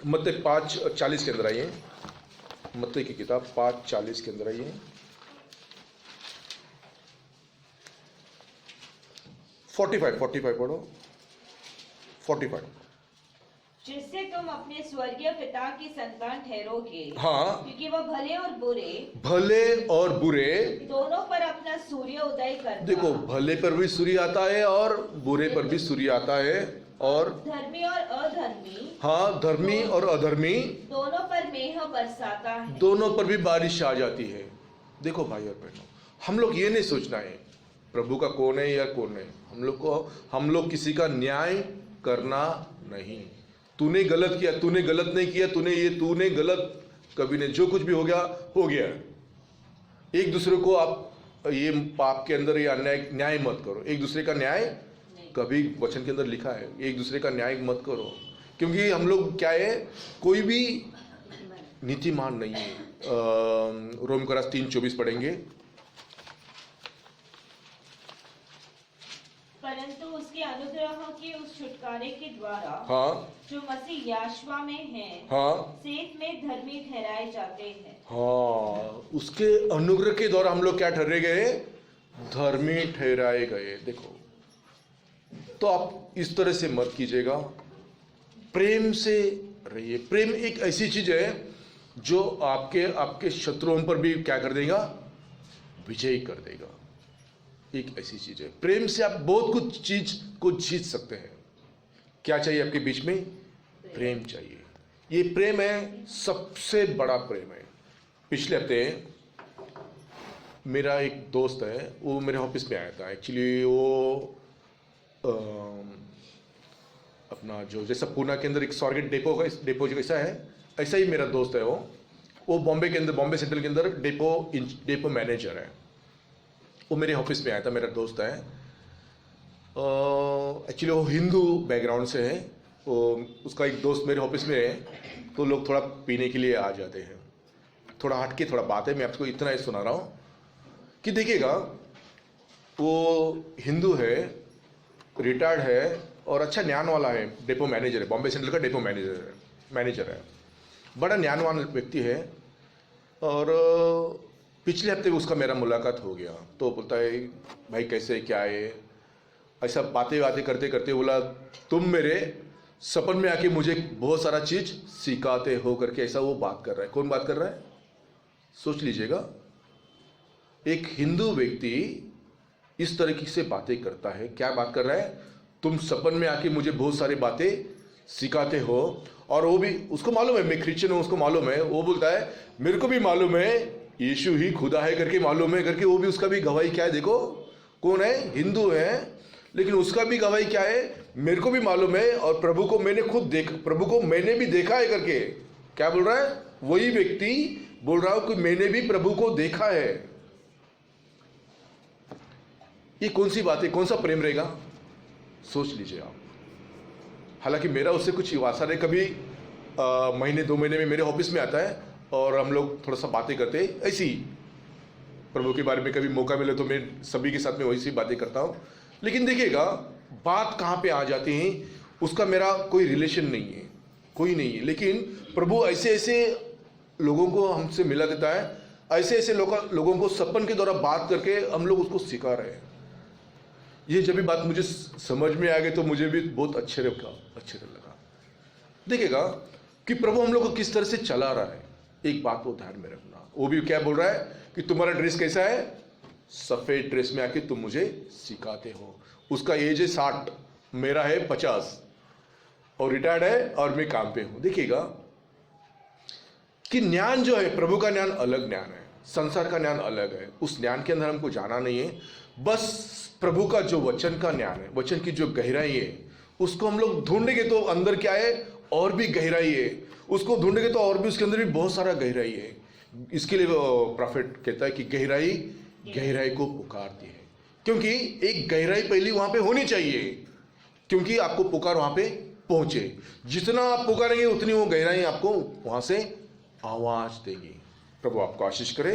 मत्ती 5:40 के अंदर आइए। मत्ती की किताब 5:40 के अंदर आइए। 45 पढ़ो। 45। जिससे तुम अपने स्वर्गीय पिता की संतान ठहरोगे। हाँ, क्योंकि वह भले और बुरे दोनों पर अपना सूर्य उदय करता। देखो, भले पर भी सूर्य आता है और बुरे पर भी सूर्य आता है, और धर्मी और अधर्मी, हाँ, धर्मी और अधर्मी दोनों पर मेह बरसाता है। दोनों पर भी बारिश आ जाती है। देखो भाई और बहनों, हम लोग ये नहीं सोचना है प्रभु का कौन है या कौन नहीं। हम लोग किसी का न्याय करना नहीं। तूने गलत किया, तूने गलत नहीं किया, तूने गलत कभी नहीं, जो कुछ भी हो गया। एक दूसरे को आप ये पाप के अंदर ये न्याय मत करो। एक दूसरे का न्याय कभी वचन के अंदर लिखा है, एक दूसरे का न्याय मत करो, क्योंकि हम लोग क्या है, कोई भी नीतिमान नहीं है। रोमकरास 3:24 पढ़ेंगे। परंतु उसके अनुग्रह के उस छुटकारे के द्वारा, हाँ, जो मसीह यहोशू में है, हाँ, सेत में धर्मी ठहराए जाते हैं। हाँ, उसके अनुग्रह के द्वारा हम लोग क्या ठहरे गए? धर्मी ठहराए गए। देखो, तो आप इस तरह से मत कीजिएगा, प्रेम से रहिए। प्रेम एक ऐसी चीज है जो आपके शत्रुओं पर भी क्या कर देगा? विजय कर देगा। एक ऐसी चीज है, प्रेम से आप बहुत कुछ चीज को जीत सकते हैं। क्या चाहिए आपके बीच में? प्रेम चाहिए। ये प्रेम है, सबसे बड़ा प्रेम है। पिछले हफ्ते मेरा एक दोस्त है, वो मेरे ऑफिस में आया था। एक्चुअली वो अपना जो जैसा पूना के अंदर एक स्वारगेट डेपो जैसा है, ऐसा ही मेरा दोस्त है। वो बॉम्बे के अंदर, बॉम्बे सेंट्रल के अंदर डेपो मैनेजर है। वो मेरे ऑफिस में आया था, मेरा दोस्त है। एक्चुअली वो हिंदू बैकग्राउंड से है। उसका एक दोस्त मेरे ऑफिस में है, तो लोग थोड़ा पीने के लिए आ जाते हैं। थोड़ा हटके थोड़ा बात है, मैं आपको इतना ही सुना रहा हूँ कि देखिएगा, वो हिंदू है, रिटायर्ड है और अच्छा ज्ञान वाला है। डेपो मैनेजर है, बॉम्बे सेंट्रल का डेपो मैनेजर है। बड़ा ज्ञानवान व्यक्ति है। और पिछले हफ्ते उसका मेरा मुलाकात हो गया, तो बोलता है भाई कैसे, क्या है, ऐसा बातें करते करते बोला तुम मेरे सपन में आके मुझे बहुत सारा चीज सिखाते हो करके, ऐसा वो बात कर रहा है। कौन बात कर रहा है? सोच लीजिएगा, एक हिंदू व्यक्ति इस तरीके से बातें करता है। क्या बात कर रहा है? तुम सपन में आके मुझे बहुत सारी बातें सिखाते हो। और वो भी, उसको मालूम है मैं क्रिश्चियन हूं, उसको मालूम है। वो बोलता है मेरे को भी मालूम है यीशु ही खुदा है करके मालूम है करके। वो भी, उसका भी गवाही क्या है? देखो कौन है? हिंदू है, लेकिन उसका भी गवाही क्या है? मेरे को भी मालूम है और प्रभु को मैंने भी देखा है करके। क्या बोल रहा है? वही व्यक्ति बोल रहा हूं कि मैंने भी प्रभु को देखा है। ये कौन सी बात है? कौन सा प्रेम रहेगा? सोच लीजिए आप। हालांकि मेरा उससे कुछ वास्ता नहीं। कभी महीने 2 महीने में मेरे ऑफिस में आता है और हम लोग थोड़ा सा बातें करते हैं ऐसी प्रभु के बारे में। कभी मौका मिले तो मैं सभी के साथ में वैसी बातें करता हूँ। लेकिन देखिएगा, बात कहाँ पे आ जाती है, उसका मेरा कोई रिलेशन नहीं है, कोई नहीं है। लेकिन प्रभु ऐसे ऐसे लोगों को हमसे मिला देता है, ऐसे ऐसे लोगों को सपन के द्वारा बात करके हम लोग उसको सिखा रहे हैं। ये जब भी बात मुझे समझ में आ गई तो मुझे भी बहुत अच्छे लगा। देखिएगा कि प्रभु हम लोग को किस तरह से चला रहा है। एक बात को ध्यान में रखना। वो भी क्या बोल रहा है कि तुम्हारा ड्रेस कैसा है? सफेद ड्रेस में आके तुम मुझे सिखाते हो। उसका एज है 60, मेरा है 50 और रिटायर्ड है और मैं काम पे हूं। देखिएगा कि ज्ञान जो है, प्रभु का ज्ञान अलग ज्ञान है, संसार का ज्ञान अलग है, उस ज्ञान के अंदर हमको जाना नहीं है। बस प्रभु का जो वचन का ज्ञान है, वचन की जो गहराई है, उसको हम लोग ढूंढेंगे तो अंदर क्या है, और भी गहराई है। उसको ढूंढेंगे तो और भी उसके अंदर भी बहुत सारा गहराई है। इसके लिए प्रॉफिट कहता है कि गहराई गहराई को पुकारती है, क्योंकि एक गहराई पहली वहां पे होनी चाहिए, क्योंकि आपको पुकार वहां पे पहुंचे। जितना आप पुकारेंगे उतनी वो गहराई आपको वहां से आवाज देगी। प्रभु आपको आशीष करे।